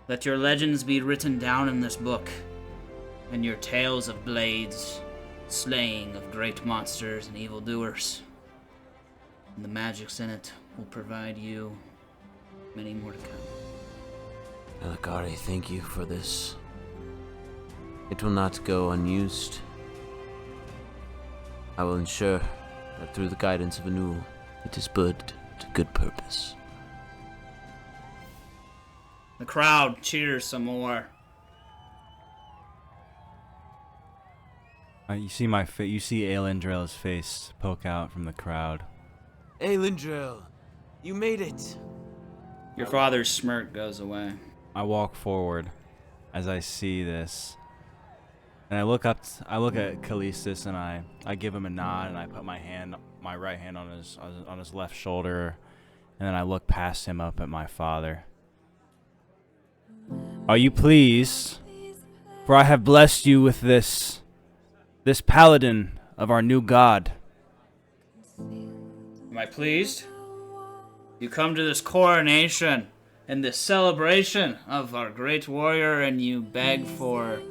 Let your legends be written down in this book, and your tales of blades, slaying of great monsters and evildoers. And the magics in it will provide you many more to come. Eligari, thank you for this. It will not go unused. I will ensure that through the guidance of Aelindrel, it is put to good purpose. The crowd cheers some more. You see you see Aelindrel's face poke out from the crowd. Aelindrel, you made it. Your father's smirk goes away. I walk forward as I see this, and I look at Callistus, and I give him a nod, and I put my right hand on his left shoulder, and then I look past him up at my father. Are you pleased? For I have blessed you with this paladin of our new god. Am I pleased? You come to this coronation and this celebration of our great warrior, and you beg for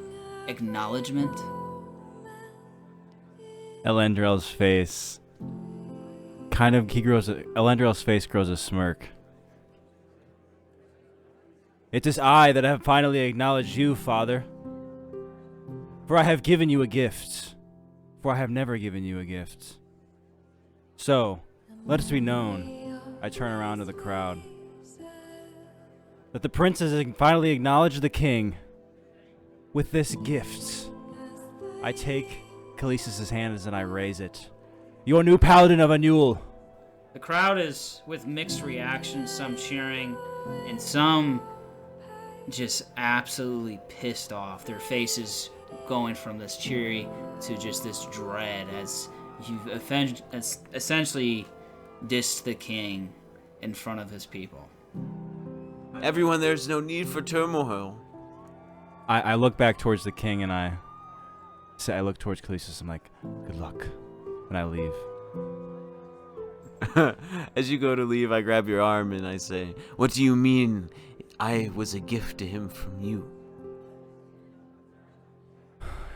acknowledgement? Aelindrel's face Aelindrel's face grows a smirk. It is I that have finally acknowledged you, Father. For I have given you a gift. For I have never given you a gift. So, let it be known, I turn around to the crowd, that the prince has finally acknowledged the king with this gift. I take Callistus' hands and I raise it. Your new paladin of Aelindrel. The crowd is with mixed reactions, some cheering and some just absolutely pissed off. Their faces going from this cheery to just this dread as you've essentially dissed the king in front of his people. Everyone, there's no need for turmoil. I look back towards the king and I look towards Callistus. I'm like, good luck. And I leave. As you go to leave, I grab your arm and I say, what do you mean I was a gift to him from you?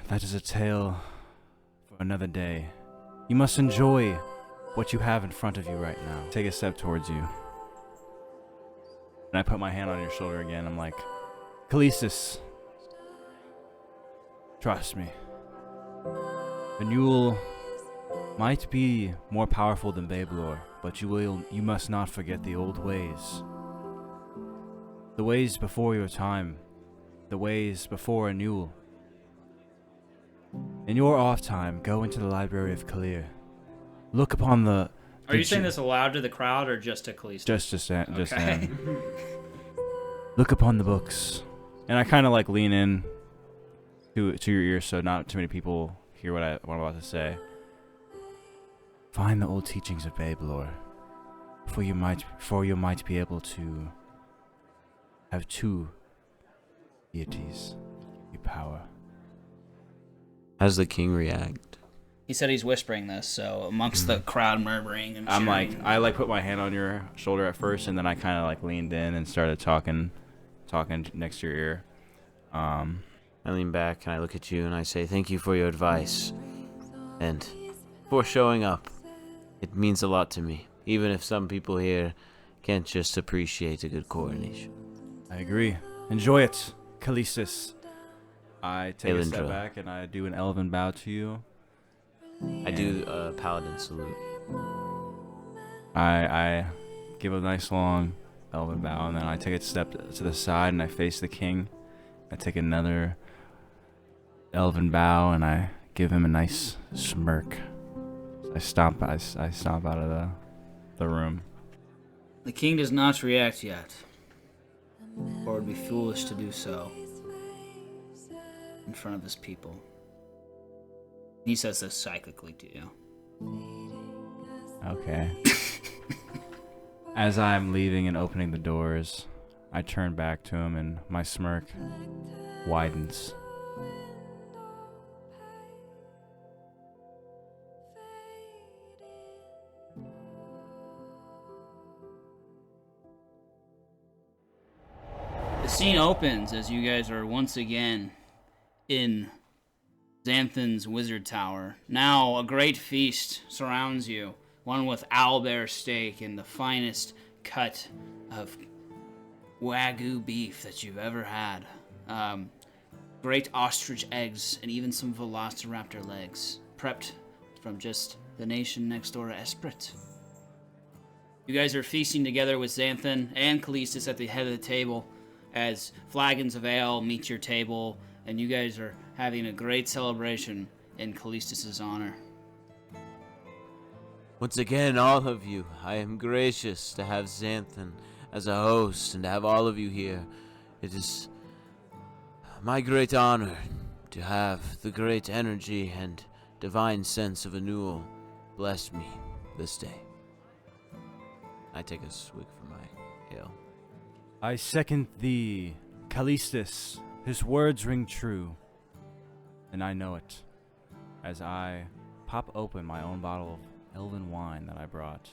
That is a tale for another day. You must enjoy what you have in front of you right now. Take a step towards you. And I put my hand on your shoulder again. I'm like, Callistus, trust me. Anul might be more powerful than Babelor, but you must not forget the old ways. The ways before your time. The ways before Anul. In your off time, go into the library of Khaleer. Look upon the... Are you saying this aloud to the crowd or just to Callistus? Just okay. Look upon the books. And I kind of like lean in to your ear so not too many people hear what I'm about to say. Find the old teachings of Babelor, for you might be able to have two deities give you power. How does the king react? He said he's whispering this, so amongst the crowd murmuring and I'm cheering, like, I like put my hand on your shoulder at first, and then I kind of like leaned in and started talking next to your ear. I lean back and I look at you and I say, thank you for your advice and for showing up. It means a lot to me, even if some people here can't just appreciate a good coronation. I agree. Enjoy it, Callistus. I take a step Aelindrel. back and I do an elven bow to you. I do a paladin salute. I give a nice long elven bow, and then I take a step to the side and I face the king. I take another elven bow and I give him a nice smirk. I stomp out of the room. The king does not react yet, or would be foolish to do so in front of his people. He says this psychically to you. Okay. As I'm leaving and opening the doors, I turn back to him and my smirk widens. The scene opens as you guys are once again in Xanthan's Wizard Tower. Now a great feast surrounds you, one with owlbear steak and the finest cut of Wagyu beef that you've ever had. Great ostrich eggs and even some velociraptor legs, prepped from just the nation next door, Esprit. You guys are feasting together with Xanthan and Callistus at the head of the table as flagons of ale meet your table, and you guys are having a great celebration in Callistus' honor. Once again, all of you, I am gracious to have Xanthan as a host and to have all of you here. It is my great honor to have the great energy and divine sense of Anul bless me this day. I take a swig from my ale. I second thee, Callistus. His words ring true, and I know it, as I pop open my own bottle of elven wine that I brought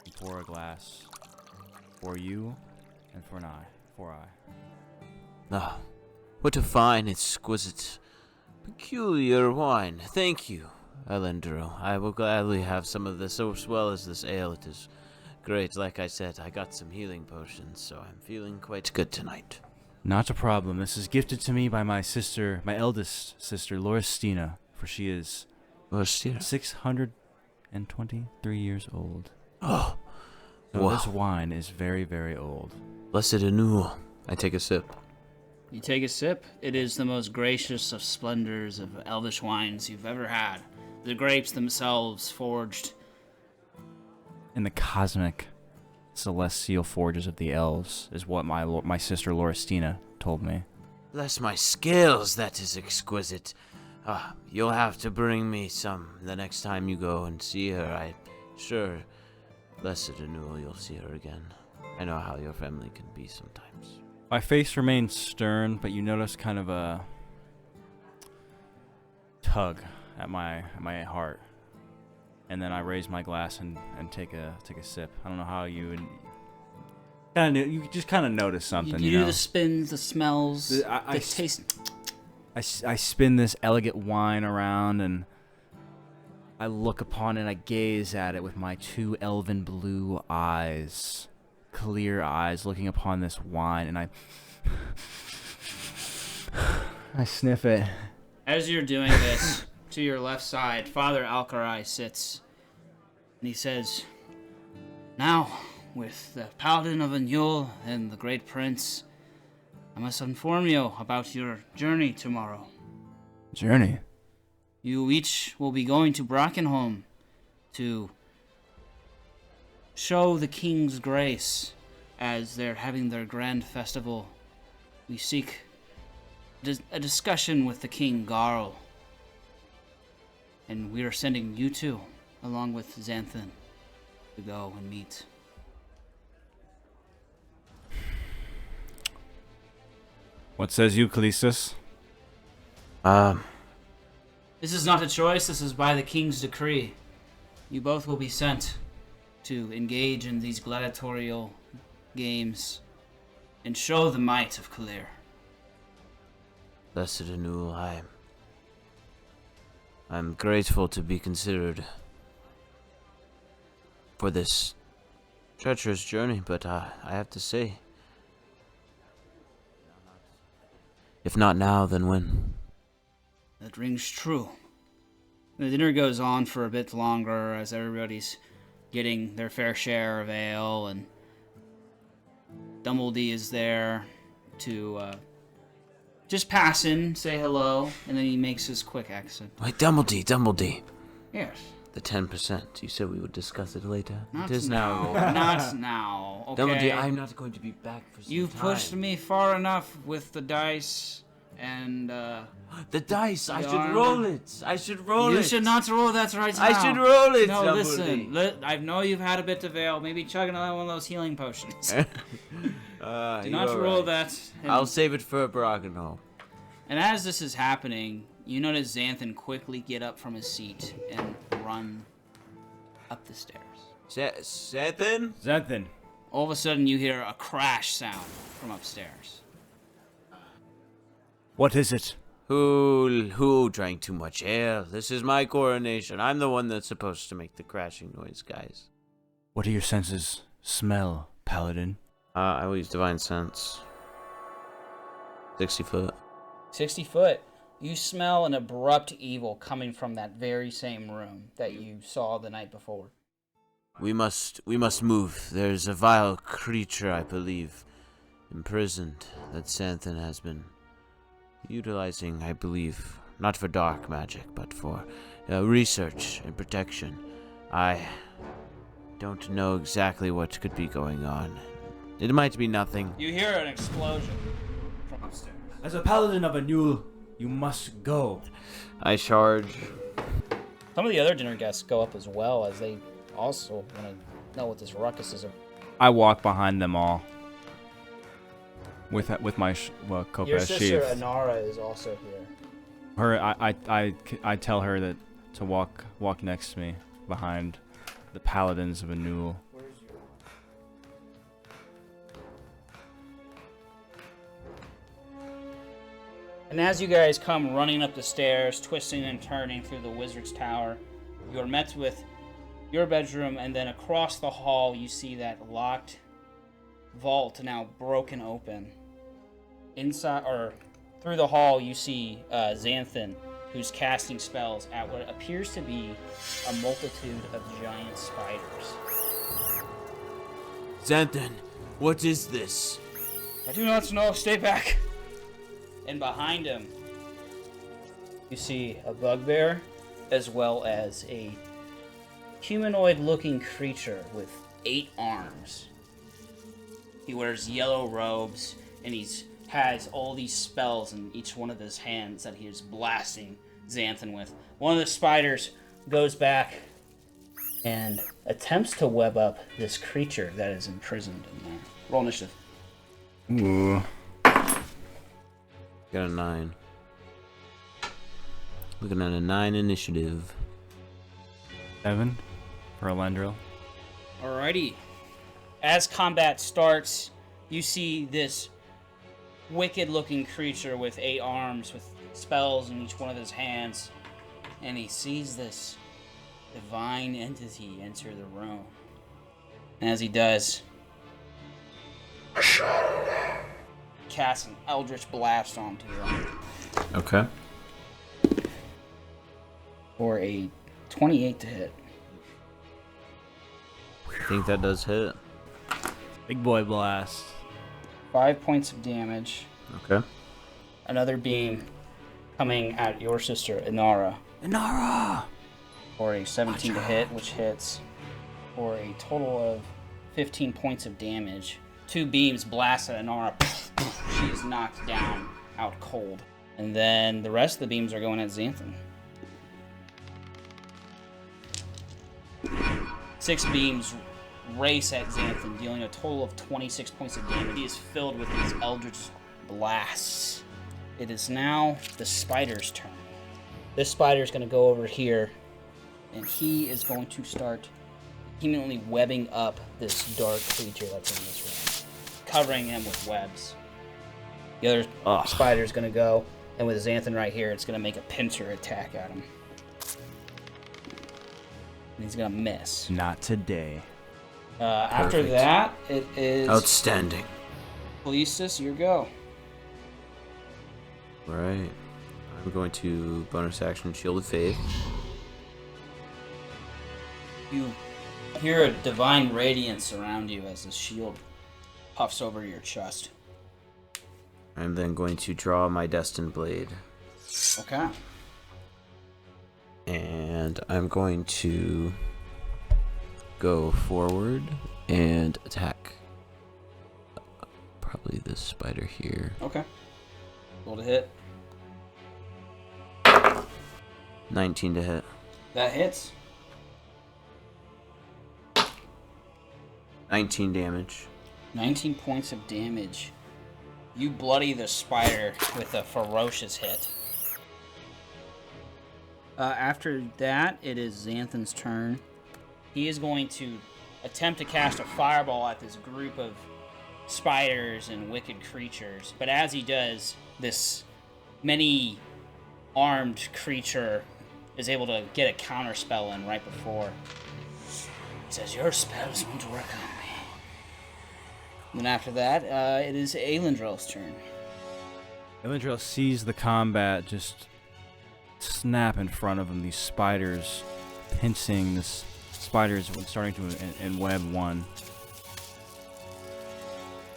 and pour a glass for you and for I. Ah, what a fine, exquisite, peculiar wine. Thank you, Aelindrel. I will gladly have some of this as well as this ale. It is great. Like I said, I got some healing potions, so I'm feeling quite good tonight. Not a problem. This is gifted to me by my sister, my eldest sister, Lauristina, for she is 623 years old. Oh, so wow. This wine is very, very old. Blessed Anul. I take a sip. You take a sip. It is the most gracious of splendors of elvish wines you've ever had. The grapes themselves forged in the cosmic celestial forges of the elves is what my sister Lauristina told me. Bless my scales, that is exquisite. You'll have to bring me some the next time you go and see her. I'm sure, blessed Anul, you'll see her again. I know how your family can be sometimes. My face remains stern, but you notice kind of a tug at my heart. And then I raise my glass and take a sip. I don't know how you just kind of notice something. You you do know? the spins, the smells, the taste. I spin this elegant wine around and I look upon it. I gaze at it with my 2 elven blue eyes, clear eyes, looking upon this wine, and I sniff it. As you're doing this, to your left side, Father Alcarai sits, and he says, "Now, with the paladin of Aelindrel and the great prince, I must inform you about your journey tomorrow. Journey? You each will be going to Brackenholm to show the king's grace as they're having their grand festival. We seek a discussion with the King Garl, and we are sending you two, along with Xanthan, to go and meet." What says you, Callistus? This is not a choice, this is by the king's decree. You both will be sent to engage in these gladiatorial games and show the might of Khaleer. Blessed Anul, I'm grateful to be considered for this treacherous journey, but I have to say, if not now, then when? That rings true. The dinner goes on for a bit longer as everybody's getting their fair share of ale, and Dumbledore is there to just pass in, say hello, and then he makes his quick exit. Wait, Dumbledore. Yes. The 10%. You said we would discuss it later. Not It is now. now. Not now. Okay. Dumbledore, I'm not going to be back for some You've time. pushed me far enough with the dice, and The dice! I The should armor. roll it! I should roll it! you should not roll that right now. I should roll it, No, Dumbledore! listen. I know you've had a bit of ale. Maybe chug another one of those healing potions. Do not roll that. I'll save it for Brackenholm. And as this is happening, you notice Xanthan quickly get up from his seat and run up the stairs. Xanthan? Xanthan. All of a sudden, you hear a crash sound from upstairs. What is it? Who drank too much ale? This is my coronation. I'm the one that's supposed to make the crashing noise, guys. What do your senses smell, Paladin? I will use Divine Sense. 60 foot. 60 foot. You smell an abrupt evil coming from that very same room that you saw the night before. We must move. There's a vile creature, I believe, imprisoned that Xanthan has been utilizing, I believe, not for dark magic, but for research and protection. I don't know exactly what could be going on. It might be nothing. You hear an explosion from upstairs. As a Paladin of Aelindrel, you must go. I charge. Some of the other dinner guests go up as well, as they also want to know what this ruckus is. I walk behind them all. With my Kopaz Your sister sheath. Anara is also here. I tell her that to walk next to me behind the Paladins of Aelindrel. And as you guys come running up the stairs, twisting and turning through the wizard's tower, you are met with your bedroom, and then across the hall you see that locked vault now broken open. Inside, or through the hall, you see Xanthan, who's casting spells at what appears to be a multitude of giant spiders. Xanthan, what is this? I do not know. Stay back. And behind him, you see a bugbear, as well as a humanoid-looking creature with 8 arms. He wears yellow robes, and has all these spells in each one of his hands that he is blasting Xanthan with. One of the spiders goes back and attempts to web up this creature that is imprisoned in there. Roll initiative. Ooh. Got a 9. Looking at a 9 initiative. 7 for Aelindrel. Alrighty. As combat starts, you see this wicked-looking creature with 8 arms, with spells in each one of his hands, and he sees this divine entity enter the room. And as he does, casts an eldritch blast onto you Okay. for a 28 to hit. I think that does hit. Big boy blast. 5 points of damage. Okay. Another beam coming at your sister, Inara, Inara! for a 17 to hit, which hits for a total of 15 points of damage. 2 beams blast at Inara. She is knocked down, out cold. And then the rest of the beams are going at Xanthan. 6 beams race at Xanthan, dealing a total of 26 points of damage. He is filled with these eldritch blasts. It is now the spider's turn. This spider is going to go over here, and he is going to start immediately webbing up this dark creature that's in this room, covering him with webs. The other spider is going to go, and with Xanthan right here, it's going to make a pincer attack at him. And he's going to miss. Not today. After that, it is Outstanding. Callistus, your go. Alright. I'm going to bonus action Shield of Faith. You hear a divine radiance around you as the shield puffs over your chest. I'm then going to draw my Destined Blade. Okay. And I'm going to go forward and attack. Probably this spider here. Okay. Roll to hit. 19 to hit. That hits. 19 damage. 19 points of damage. You bloody the spider with a ferocious hit. After that, it is Xanthan's turn. He is going to attempt to cast a fireball at this group of spiders and wicked creatures. But as he does, this many-armed creature is able to get a counter spell in right before. He says, "Your spells won't work on me." And then after that, it is Aelindrel's turn. Aelindrel sees the combat just snap in front of him. These spiders pincing this spiders starting to enweb one.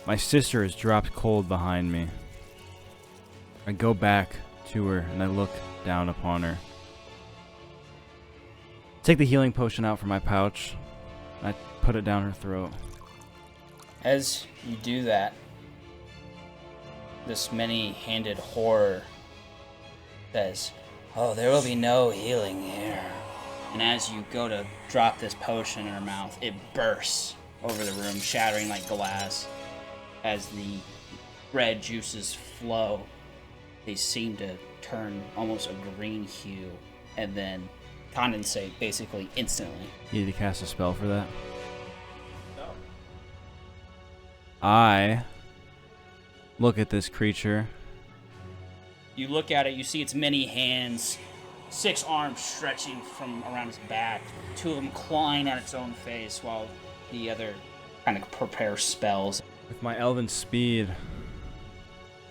My sister has dropped cold behind me. I go back to her and I look down upon her. Take the healing potion out from my pouch. I put it down her throat. As you do that, this many-handed horror says, "Oh, there will be no healing here." And as you go to drop this potion in her mouth, it bursts over the room, shattering like glass. As the red juices flow, they seem to turn almost a green hue and then condensate basically instantly. You need to cast a spell for that? No. I look at this creature. You look at it, you see its many hands, 6 arms stretching from around its back, 2 of them clawing at its own face while the other kind of prepares spells. With my elven speed,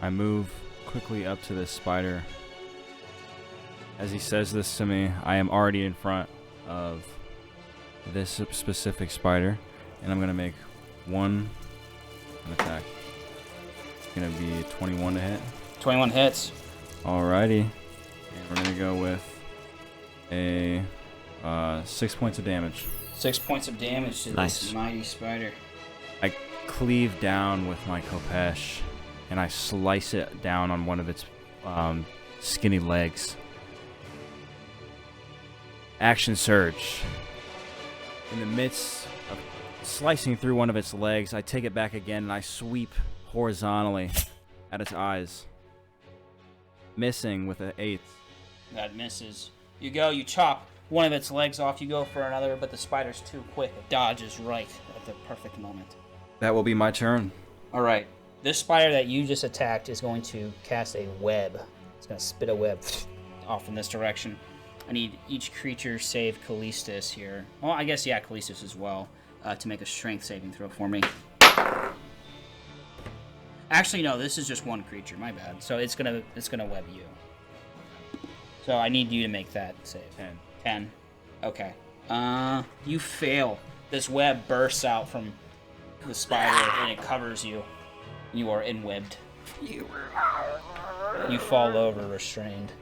I move quickly up to this spider. As he says this to me, I am already in front of this specific spider, and I'm going to make an attack. It's going to be 21 to hit. 21 hits. Alrighty. And we're going to go with a 6 points of damage. 6 points of damage to this mighty spider. I cleave down with my Kopesh, and I slice it down on one of its skinny legs. Action surge. In the midst of slicing through one of its legs, I take it back again and I sweep horizontally at its eyes, missing with an 8. That misses. You go, you chop one of its legs off, you go for another, but the spider's too quick. It dodges right at the perfect moment. That will be my turn. All right. This spider that you just attacked is going to cast a web. It's going to spit a web off in this direction. I need each creature save Callistus here. Well, I guess, yeah, Callistus as well, to make a strength saving throw for me. Actually, no, this is just one creature. My bad. So it's gonna web you. So I need you to make that save. 10. Okay. You fail. This web bursts out from the spider and it covers you. You are enwebbed. You fall over restrained.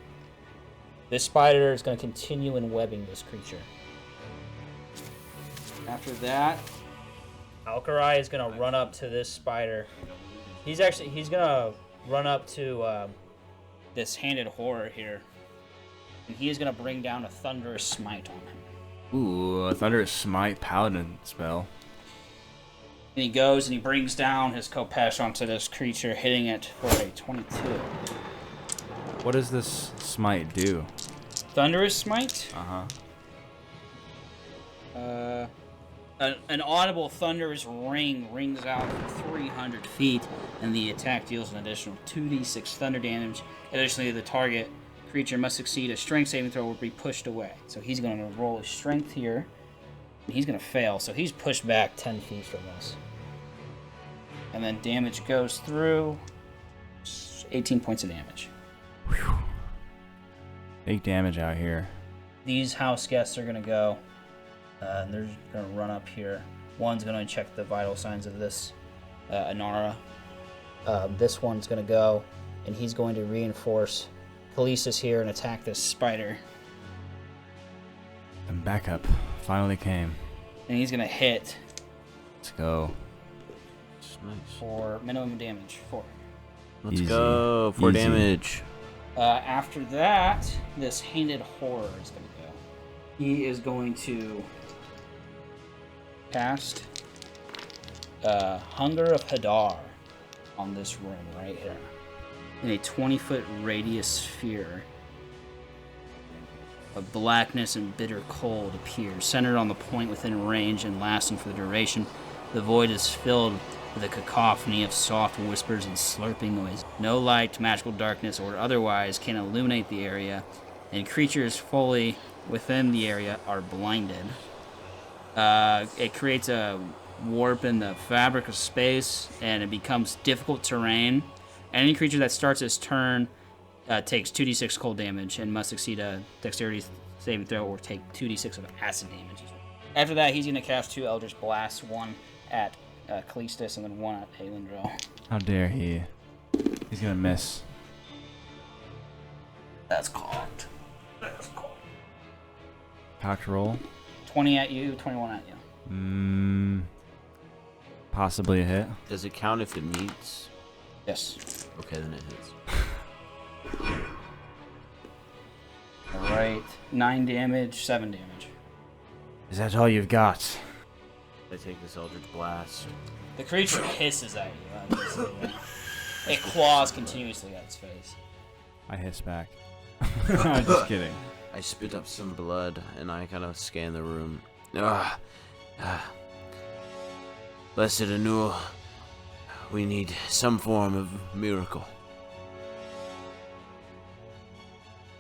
This spider is going to continue enwebbing this creature. After that, Alcarai is going to run up to this spider. He's going to run up to this handed horror here. And he is going to bring down a thunderous smite on him. Ooh, a thunderous smite paladin spell. And he goes and he brings down his Kopesh onto this creature, hitting it for a 22. What does this smite do? Thunderous smite? An audible thunderous ring rings out from 300 feet, and the attack deals an additional 2d6 thunder damage. Additionally, the target creature must succeed a strength saving throw or be pushed away. So he's going to roll his strength here, and he's going to fail. So he's pushed back 10 feet from this. And then damage goes through 18 points of damage. Whew. Big damage out here. These house guests are going to go, and they're going to run up here. One's going to check the vital signs of this Inara. This one's going to go, and he's going to reinforce Callistus here and attack this spider. And backup finally came. And he's going to hit. Let's go. Nice. For minimum damage, 4. Let's Easy. go. 4 Easy. damage. After that, this handed horror is going to go. He is going to cast Hunger of Hadar on this room right here. In a 20-foot radius sphere, of blackness and bitter cold appears, centered on the point within range and lasting for the duration. The void is filled with a cacophony of soft whispers and slurping noise. No light, magical darkness, or otherwise can illuminate the area, and creatures fully within the area are blinded. It creates a warp in the fabric of space, and it becomes difficult terrain. Any creature that starts its turn takes 2d6 cold damage and must succeed a dexterity saving throw or take 2d6 of acid damage. After that, he's going to cast 2 Eldritch Blasts, one at Callistus and then one at Aelindrel. How dare he? He's gonna miss. That's cocked. That's cocked. Cocked roll. 20 at you, 21 at you. Possibly a hit. Does it count if it meets? Yes. Okay, then it hits. Alright. 9 damage, 7 damage. Is that all you've got? I take this Eldritch Blast. The creature hisses at you. It claws continuously at its face. I hiss back. I'm just kidding. I spit up some blood and I kind of scan the room. Blessed Anu, we need some form of miracle.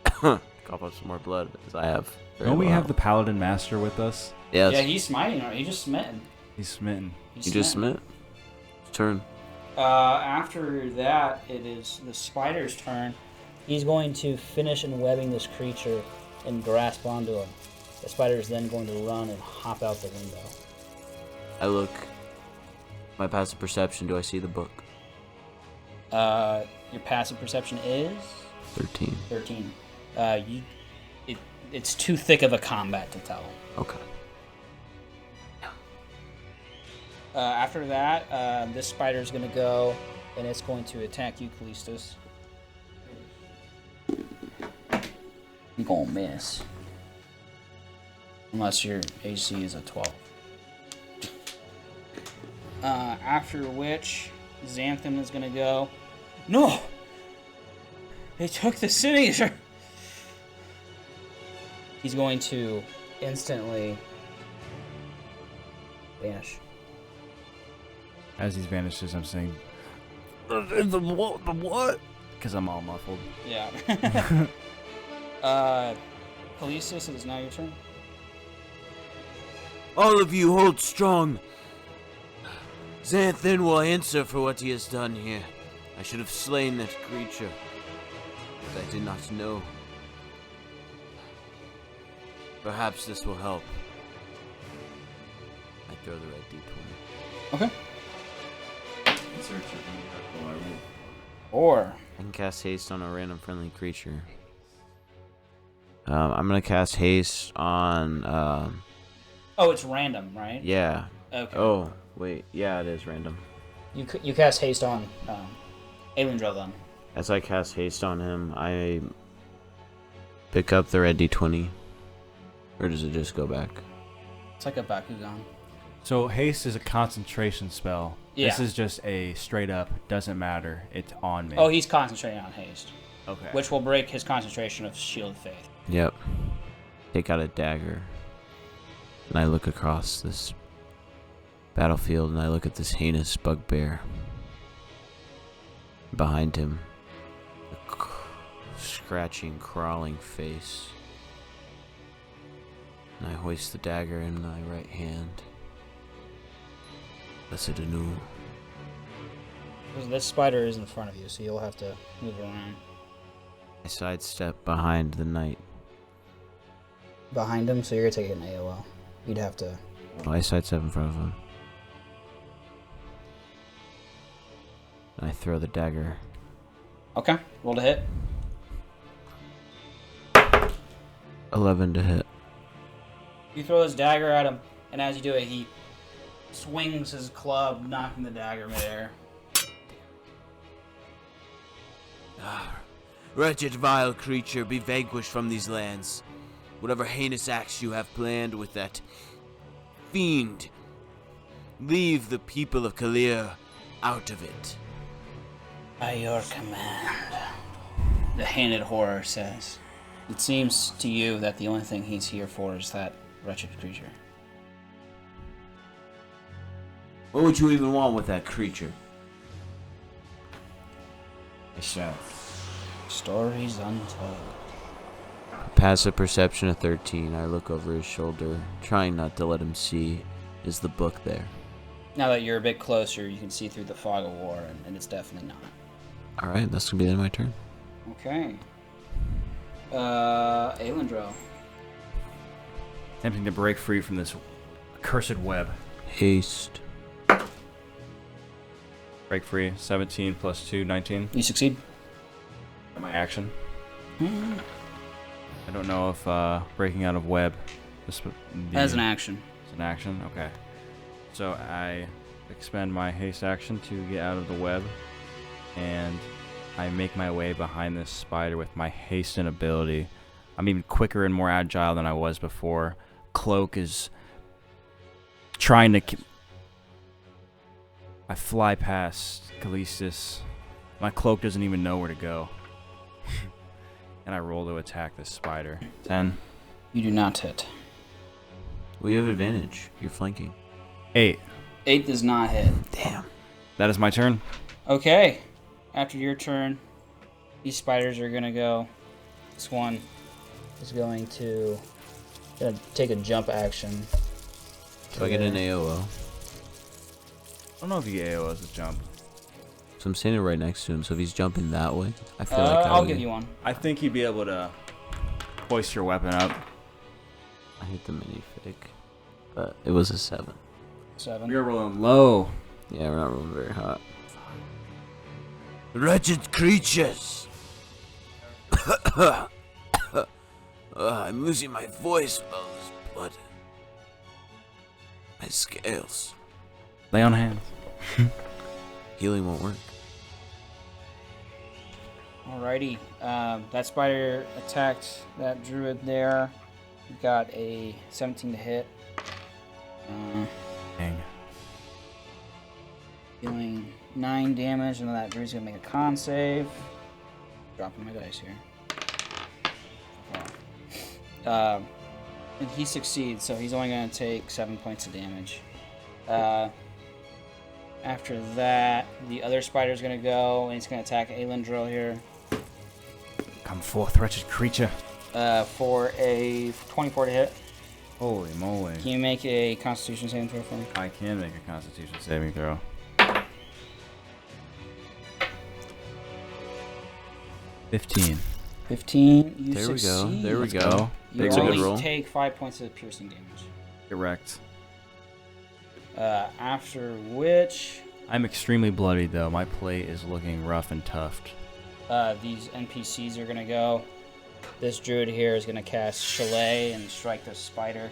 Cough up some more blood as I have. Don't we have the Paladin Master with us? Yes. Yeah, he's smiting. He's just smitten. He's smitten. You just smit? Turn. After that, it is the spider's turn. He's going to finish enwebbing this creature and grasp onto him. The spider is then going to run and hop out the window. I look. My passive perception, do I see the book? Your passive perception is 13. 13. It's too thick of a combat to tell. Okay. After that, this spider is going to go, and it's going to attack you, Callistus. You're going to miss. Unless your AC is a 12. After which, Xanthan is gonna go. No! They took the city! He's going to instantly vanish. As he vanishes, I'm saying, the what? Because I'm all muffled. Yeah. Callistus, it is now your turn. All of you hold strong. Xanthan will answer for what he has done here. I should have slain that creature, but I did not know. Perhaps this will help. I throw the red d20. Okay. Search it. Or I can cast haste on a random friendly creature. I'm gonna cast haste on. oh, it's random, right? Yeah. Okay. Oh, wait. Yeah, it is random. You cast haste on Aelindrel then. As I cast haste on him, I pick up the red d20. Or does it just go back? It's like a Bakugan. So haste is a concentration spell. Yeah. This is just a straight up, doesn't matter, it's on me. Oh, he's concentrating on haste, okay. which will break his concentration of Shield of Faith. Yep. Take out a dagger. And I look across this battlefield and I look at this heinous bugbear. Behind him, a scratching, crawling face. And I hoist the dagger in my right hand. Blessed anew. This spider is in front of you, so you'll have to move around. I sidestep behind the knight. Behind him, so you're gonna take an AOL. You'd have to. Oh, I sidestep in front of him. And I throw the dagger. Okay, roll to hit. 11 to hit. You throw this dagger at him, and as you do it, he swings his club, knocking the dagger midair. Wretched, vile creature, be vanquished from these lands. Whatever heinous acts you have planned with that fiend, leave the people of Khaleer out of it. By your command, the Hated Horror says. It seems to you that the only thing he's here for is that wretched creature. What would you even want with that creature? I shout. Stories untold. Passive perception of 13. I look over his shoulder, trying not to let him see. Is the book there? Now that you're a bit closer, you can see through the fog of war, and it's definitely not. Alright, that's gonna be the end of my turn. Okay. Aelindrel. Attempting to break free from this accursed web. Haste. Break free, 17 plus 2, 19. You succeed. My action. I don't know if breaking out of web. As an action. It's an action? Okay. So I expend my haste action to get out of the web, and I make my way behind this spider with my haste and ability. I'm even quicker and more agile than I was before. Cloak is trying to... I fly past Callistus. My cloak doesn't even know where to go. And I roll to attack this spider. 10. You do not hit. We have advantage. You're flanking. 8. 8 does not hit. Damn. That is my turn. Okay. After your turn, these spiders are gonna go. This one is going to take a jump action. Do I get an AOO? I don't know if you get AO as a jump. So I'm standing right next to him, so if he's jumping that way, I feel like I'll give you one. I think you'd be able to hoist your weapon up. I hit the minifig, but it was a 7. 7. We're rolling low. Yeah, we're not rolling very hot. Wretched creatures! I'm losing my voice with all this blood. My scales. Lay on hands. Healing won't work. Alrighty. That spider attacked that druid there. You got a 17 to hit. Dang. Dealing 9 damage, and that dude's gonna make a con save. Dropping my dice here. And he succeeds, so he's only gonna take 7 points of damage. After that, the other spider's gonna go, and he's gonna attack Aelindrel here. Come forth, wretched creature. For a 24 to hit. Holy moly. Can you make a Constitution saving throw for me? I can make a Constitution saving throw. 15. 15. You There we go. succeed. There we Let's go. go. You That's a good only roll. take 5 points of piercing damage. Correct. After which, I'm extremely bloodied, though. My plate is looking rough and toughed. these NPCs are gonna go. This druid here is gonna cast Chalet and strike the spider.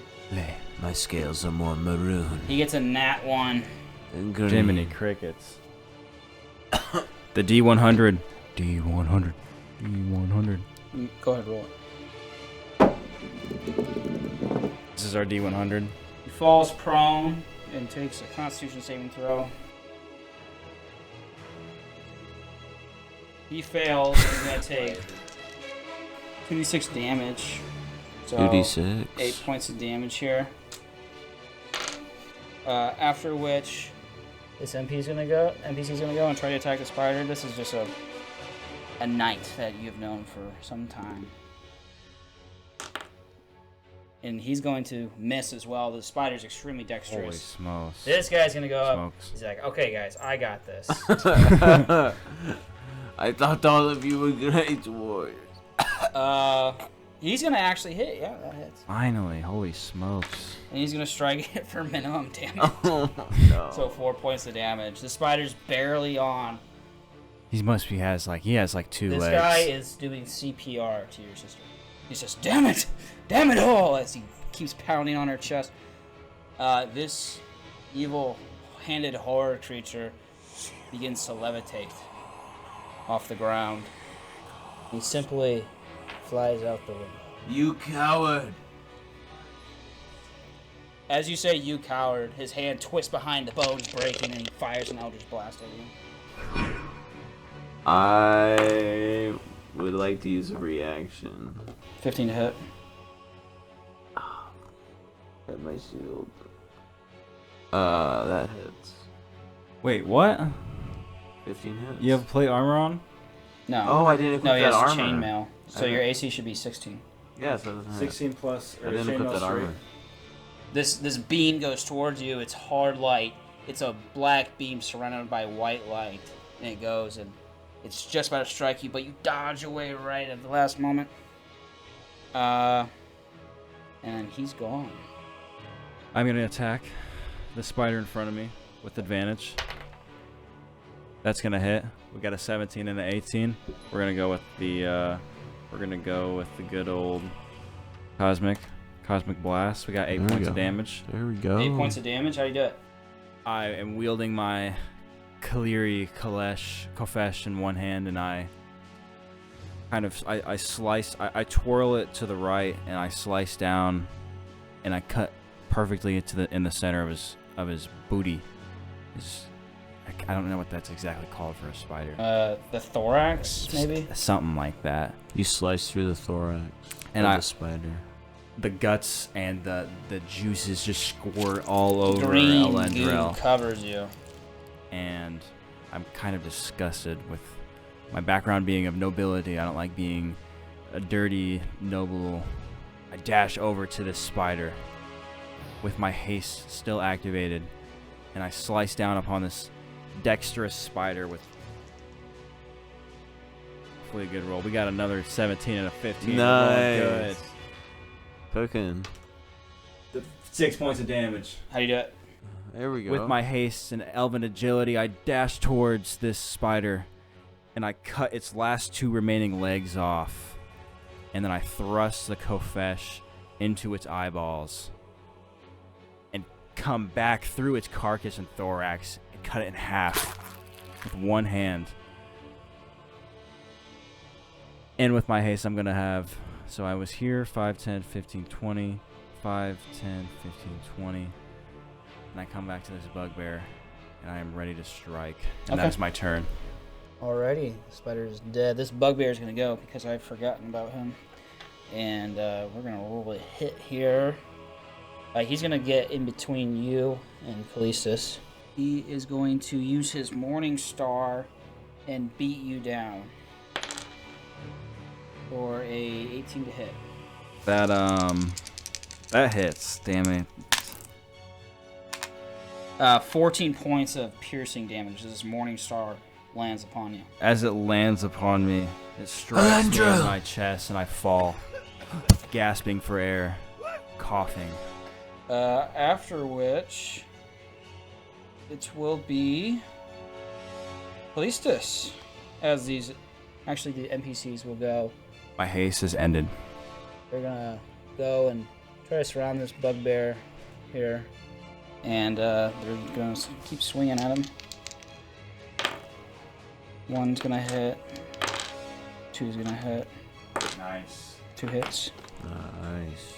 My scales are more maroon. He gets a nat 1. And green. Jiminy crickets. The D100. D100. D100. Go ahead, roll it. This is our D100. He falls prone and takes a Constitution saving throw. He fails. He's gonna take 2d6 damage. So 2d6. 8 points of damage here. After which, this NPC's gonna go and try to attack the spider. This is just a knight that you've known for some time. And he's going to miss as well. The spider's extremely Holy dexterous. smokes. This guy's gonna go up. Smokes. He's like, okay, guys, I got this. I thought all of you were great warriors. He's gonna actually hit. Yeah, that hits. Finally. Holy smokes. And he's gonna strike it for minimum damage. Oh, no. So 4 points of damage. The spider's barely on. He has like 2 This legs. guy is doing CPR to your sister. He says, damn it all, as he keeps pounding on her chest. This evil-handed horror creature begins to levitate off the ground. He simply flies out the window. You coward. As you say, you coward, his hand twists behind the bones breaking, and he fires an Eldritch Blast at you. I would like to use a reaction. 15 to hit. At my shield. That hits. Wait, what? 15 hits. You have plate armor on? No. Oh, I didn't equip No, he that has armor. chainmail. So I your didn't- AC should be 16. Yeah, so it doesn't hit. 16 plus. I didn't equip that armor. This beam goes towards you. It's hard light. It's a black beam surrounded by white light, and it goes, and it's just about to strike you, but you dodge away right at the last moment. And he's gone. I'm gonna attack the spider in front of me with advantage. That's gonna hit. We got a 17 and an 18. We're gonna go with the good old cosmic blast. We got 8 points of damage. There we go. 8 points of damage. How do you do it? I am wielding my Kofesh in one hand, and I twirl it to the right, and I slice down, and I cut perfectly in the center of his booty. I don't know what that's exactly called for a spider. The thorax, maybe? Something like that. You slice through the thorax And of the spider. The guts and the juices just squirt all over Green goo Aelindrel. covers you. And I'm kind of disgusted with my background being of nobility. I don't like being a dirty noble. I dash over to this spider with my haste still activated, and I slice down upon this dexterous spider with hopefully a good roll. We got another 17 and a 15. Nice. Good. Cooking. 6 points of damage. How do you do it? There we go. With my haste and elven agility, I dash towards this spider, and I cut its last 2 remaining legs off. And then I thrust the Kofesh into its eyeballs and come back through its carcass and thorax and cut it in half with one hand. And with my haste, I'm going to have So I was here 5, 10, 15, 20. 5, 10, 15, 20. And I come back to this bugbear, and I am ready to strike. And that is my turn. Alrighty, the spider is dead. This bugbear is going to go because I've forgotten about him. And we're going to roll a hit here. He's going to get in between you and Callistus. He is going to use his Morning Star and beat you down for a 18 to hit. That hits. Damn it. 14 points of piercing damage as this Morning Star lands upon you. As it lands upon me, it strikes me in my chest, and I fall, gasping for air, coughing. After which, it will be Callistus, as the NPCs will go. My haste has ended. They're gonna go and try to surround this bugbear here, and they're gonna keep swinging at him. One's gonna hit. Two's gonna hit. Nice. 2 hits. Nice.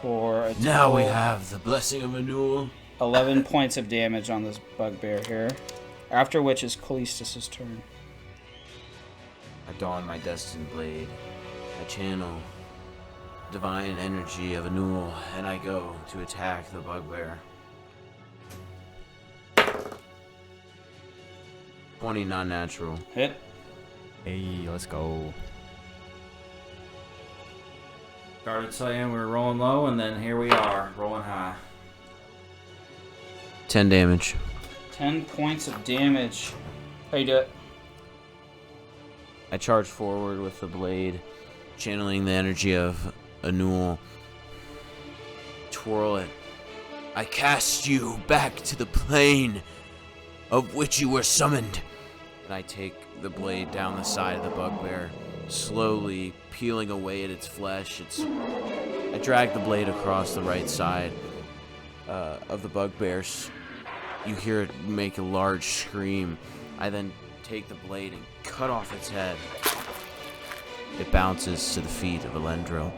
For a Now we have the blessing of Aelindrel. 11 points of damage on this bugbear here. After which is Callistus' turn. I don my destined blade. I channel divine energy of Aelindrel, and I go to attack the bugbear. 20 non-natural. Hit. Hey, let's go. Started saying we were rolling low, and then here we are, rolling high. 10 damage. 10 points of damage. How you do it? I charge forward with the blade, channeling the energy of Aelindrel. Twirl it. I cast you back to the plane of which you were summoned. And I take the blade down the side of the bugbear, slowly peeling away at its flesh. I drag the blade across the right side of the bugbear. You hear it make a large scream. I then take the blade and cut off its head. It bounces to the feet of Aelindrel.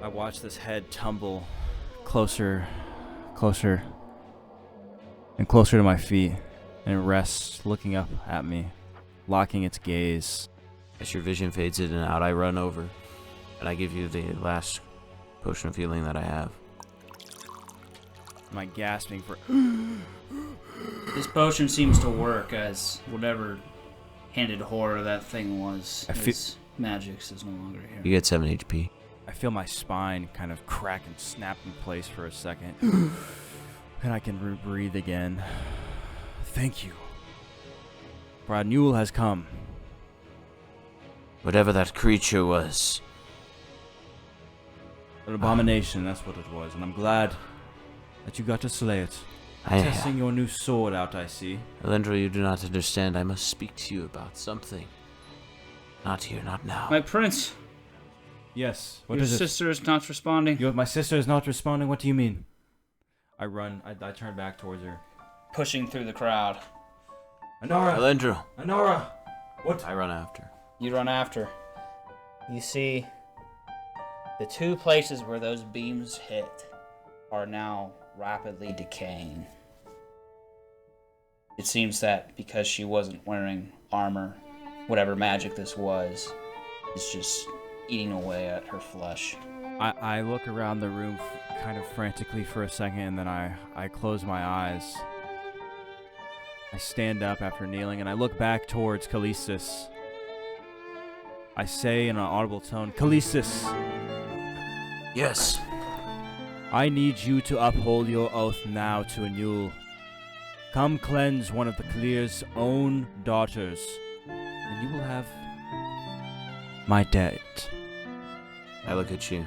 I watch this head tumble closer, closer, and closer to my feet, and it rests looking up at me, locking its gaze. As your vision fades in and out, I run over, and I give you the last potion of healing that I have. Am I gasping for... This potion seems to work as whatever handed horror that thing was. Its magics is no longer here. You get 7 HP. I feel my spine kind of crack and snap in place for a second. And I can breathe again. Thank you. For Aelindrel has come. Whatever that creature was. An abomination, that's what it was. And I'm glad that you got to slay it. Testing your new sword out, I see. Aelindrel, you do not understand. I must speak to you about something. Not here, not now. My prince. Yes. What is it? Your sister is not responding. My sister is not responding? What do you mean? I run. I turn back towards her. Pushing through the crowd. Anara! Aelindrel! Anara! What? I run after. You run after. You see, the 2 places where those beams hit are now rapidly decaying. It seems that because she wasn't wearing armor, whatever magic this was, it's just eating away at her flesh. I look around the room kind of frantically for a second, and then I close my eyes. I stand up after kneeling, and I look back towards Callistus. I say in an audible tone, Callistus! Yes. I need you to uphold your oath now to Aelindrel. Come cleanse one of the Khaleer's own daughters, and you will have my debt. I look at you.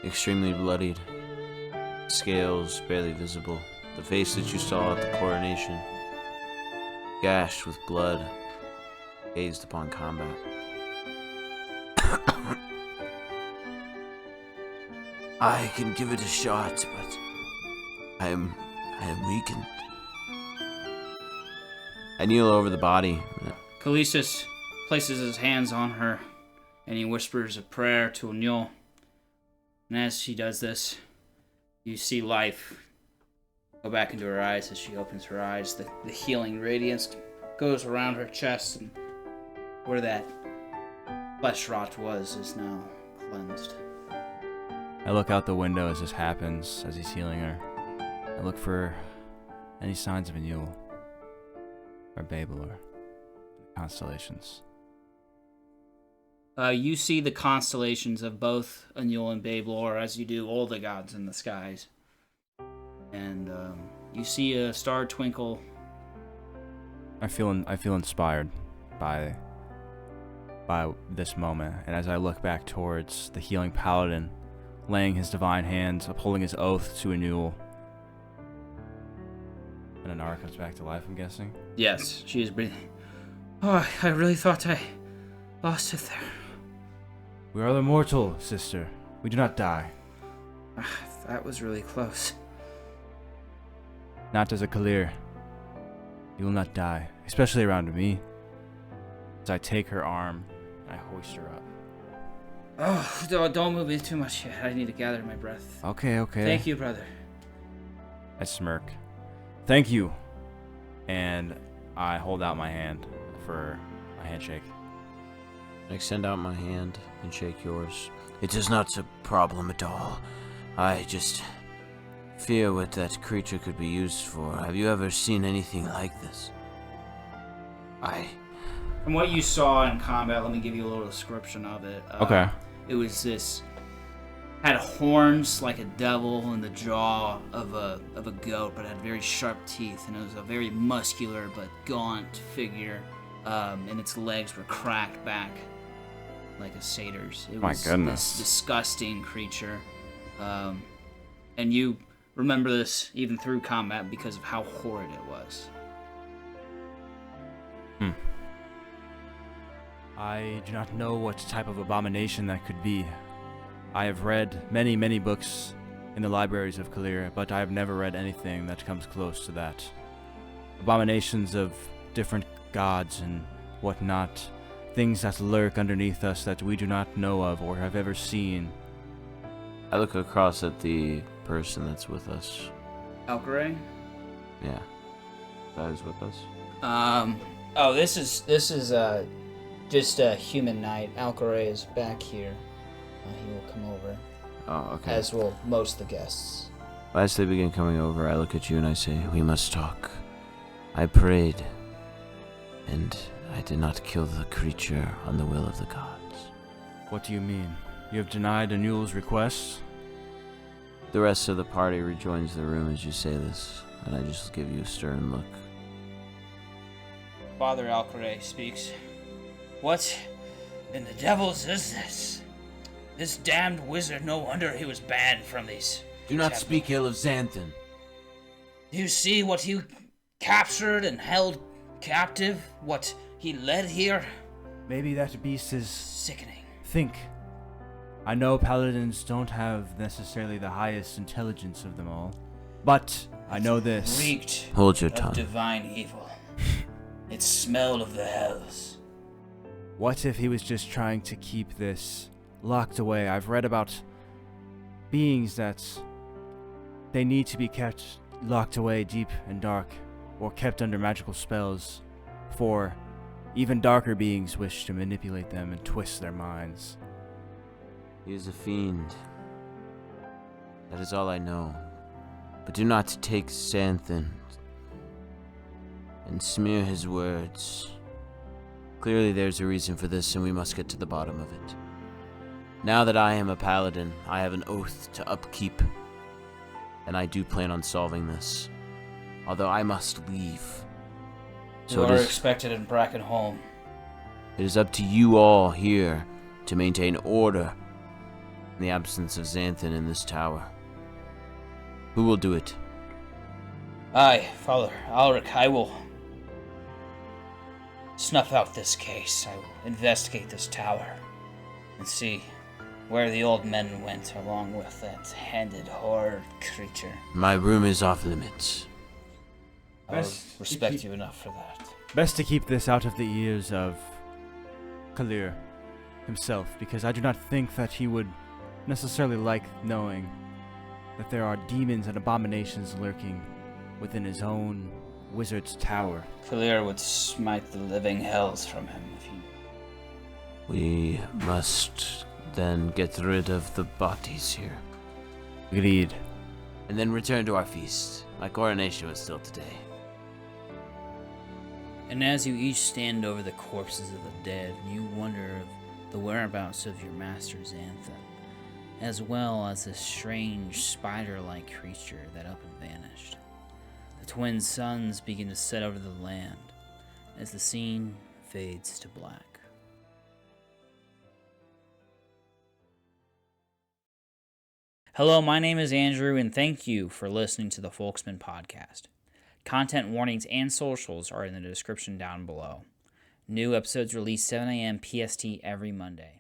Extremely bloodied. Scales barely visible. The face that you saw at the coronation. Gashed with blood. Gazed upon combat. I can give it a shot, but I am weakened. I kneel over the body. Callistus places his hands on her and he whispers a prayer to Aelindrel. And as she does this, you see life go back into her eyes as she opens her eyes. The healing radiance goes around her chest, and where that flesh rot was is now cleansed. I look out the window as this happens, as he's healing her. I look for any signs of Aelindrel or Babel or constellations. You see the constellations of both Aelindrel and Babelor, as you do all the gods in the skies. And you see a star twinkle. I feel inspired by this moment, and as I look back towards the healing paladin, laying his divine hands, upholding his oath to Aelindrel. And Anara comes back to life, I'm guessing? Yes, she is breathing. Oh, I really thought I lost it there. We are immortal, sister. We do not die. That was really close. Not as a Khaleer. You will not die, especially around me. As I take her arm and I hoist her up. Oh, don't move me too much yet. I need to gather my breath. Okay. Thank you, brother. I smirk. Thank you. And I hold out my hand for a handshake. I extend out my hand and shake yours. It is not a problem at all. I just fear what that creature could be used for. Have you ever seen anything like this? From what you saw in combat, let me give you a little description of it. Okay. It was this... had horns like a devil and the jaw of a goat, but had very sharp teeth, and it was a very muscular but gaunt figure, and its legs were cracked back like a satyr's. It was this disgusting creature, and you remember this even through combat because of how horrid it was. I do not know what type of abomination that could be. I have read many, many books in the libraries of Khaleer, but I have never read anything that comes close to that. Abominations of different gods and whatnot, things that lurk underneath us that we do not know of or have ever seen. I look across at the person that's with us. Alcaray? Yeah. That is with us. This is just a human knight. Alcaray is back here. He will come over. Oh, okay. As will most of the guests. As they begin coming over, I look at you and I say, we must talk. I prayed, and I did not kill the creature on the will of the gods. What do you mean? You have denied Aelindrel's request? The rest of the party rejoins the room as you say this, and I just give you a stern look. Father Alcaray speaks. What in the devil's is this? This damned wizard, no wonder he was banned from these. Do not speak ill of Xanthan. Do you see what he captured and held captive? What he led here? Maybe that beast is... sickening. Think. I know paladins don't have necessarily the highest intelligence of them all, but I know this. Reeked Hold your of tongue. divine evil. It smelled of the hells. What if he was just trying to keep this locked away? I've read about beings that they need to be kept locked away deep and dark, or kept under magical spells, for even darker beings wish to manipulate them and twist their minds. He is a fiend. That is all I know. But do not take Xanthan and smear his words. Clearly there's a reason for this, and we must get to the bottom of it. Now that I am a paladin, I have an oath to upkeep, and I do plan on solving this. Although I must leave. You are expected in Brackenholm. It is up to you all here to maintain order in the absence of Xanthan in this tower. Who will do it? I, Father Alric, I will snuff out this case. I will investigate this tower and see where the old men went along with that handed horrid creature. My room is off limits. I respect you enough for that. Best to keep this out of the ears of Khaleer. himself, because I do not think that he would necessarily like knowing that there are demons and abominations lurking within his own wizard's tower. Khaleer would smite the living hells from him if he... We must then get rid of the bodies here. Agreed. And then return to our feast. My coronation was still today. And as you each stand over the corpses of the dead, you wonder of the whereabouts of your master's anthem, as well as this strange spider-like creature that up and vanished. The twin suns begin to set over the land as the scene fades to black. Hello, my name is Andrew, and thank you for listening to the Folksmen podcast. Content warnings and socials are in the description down below. New episodes release 7 a.m. PST every Monday.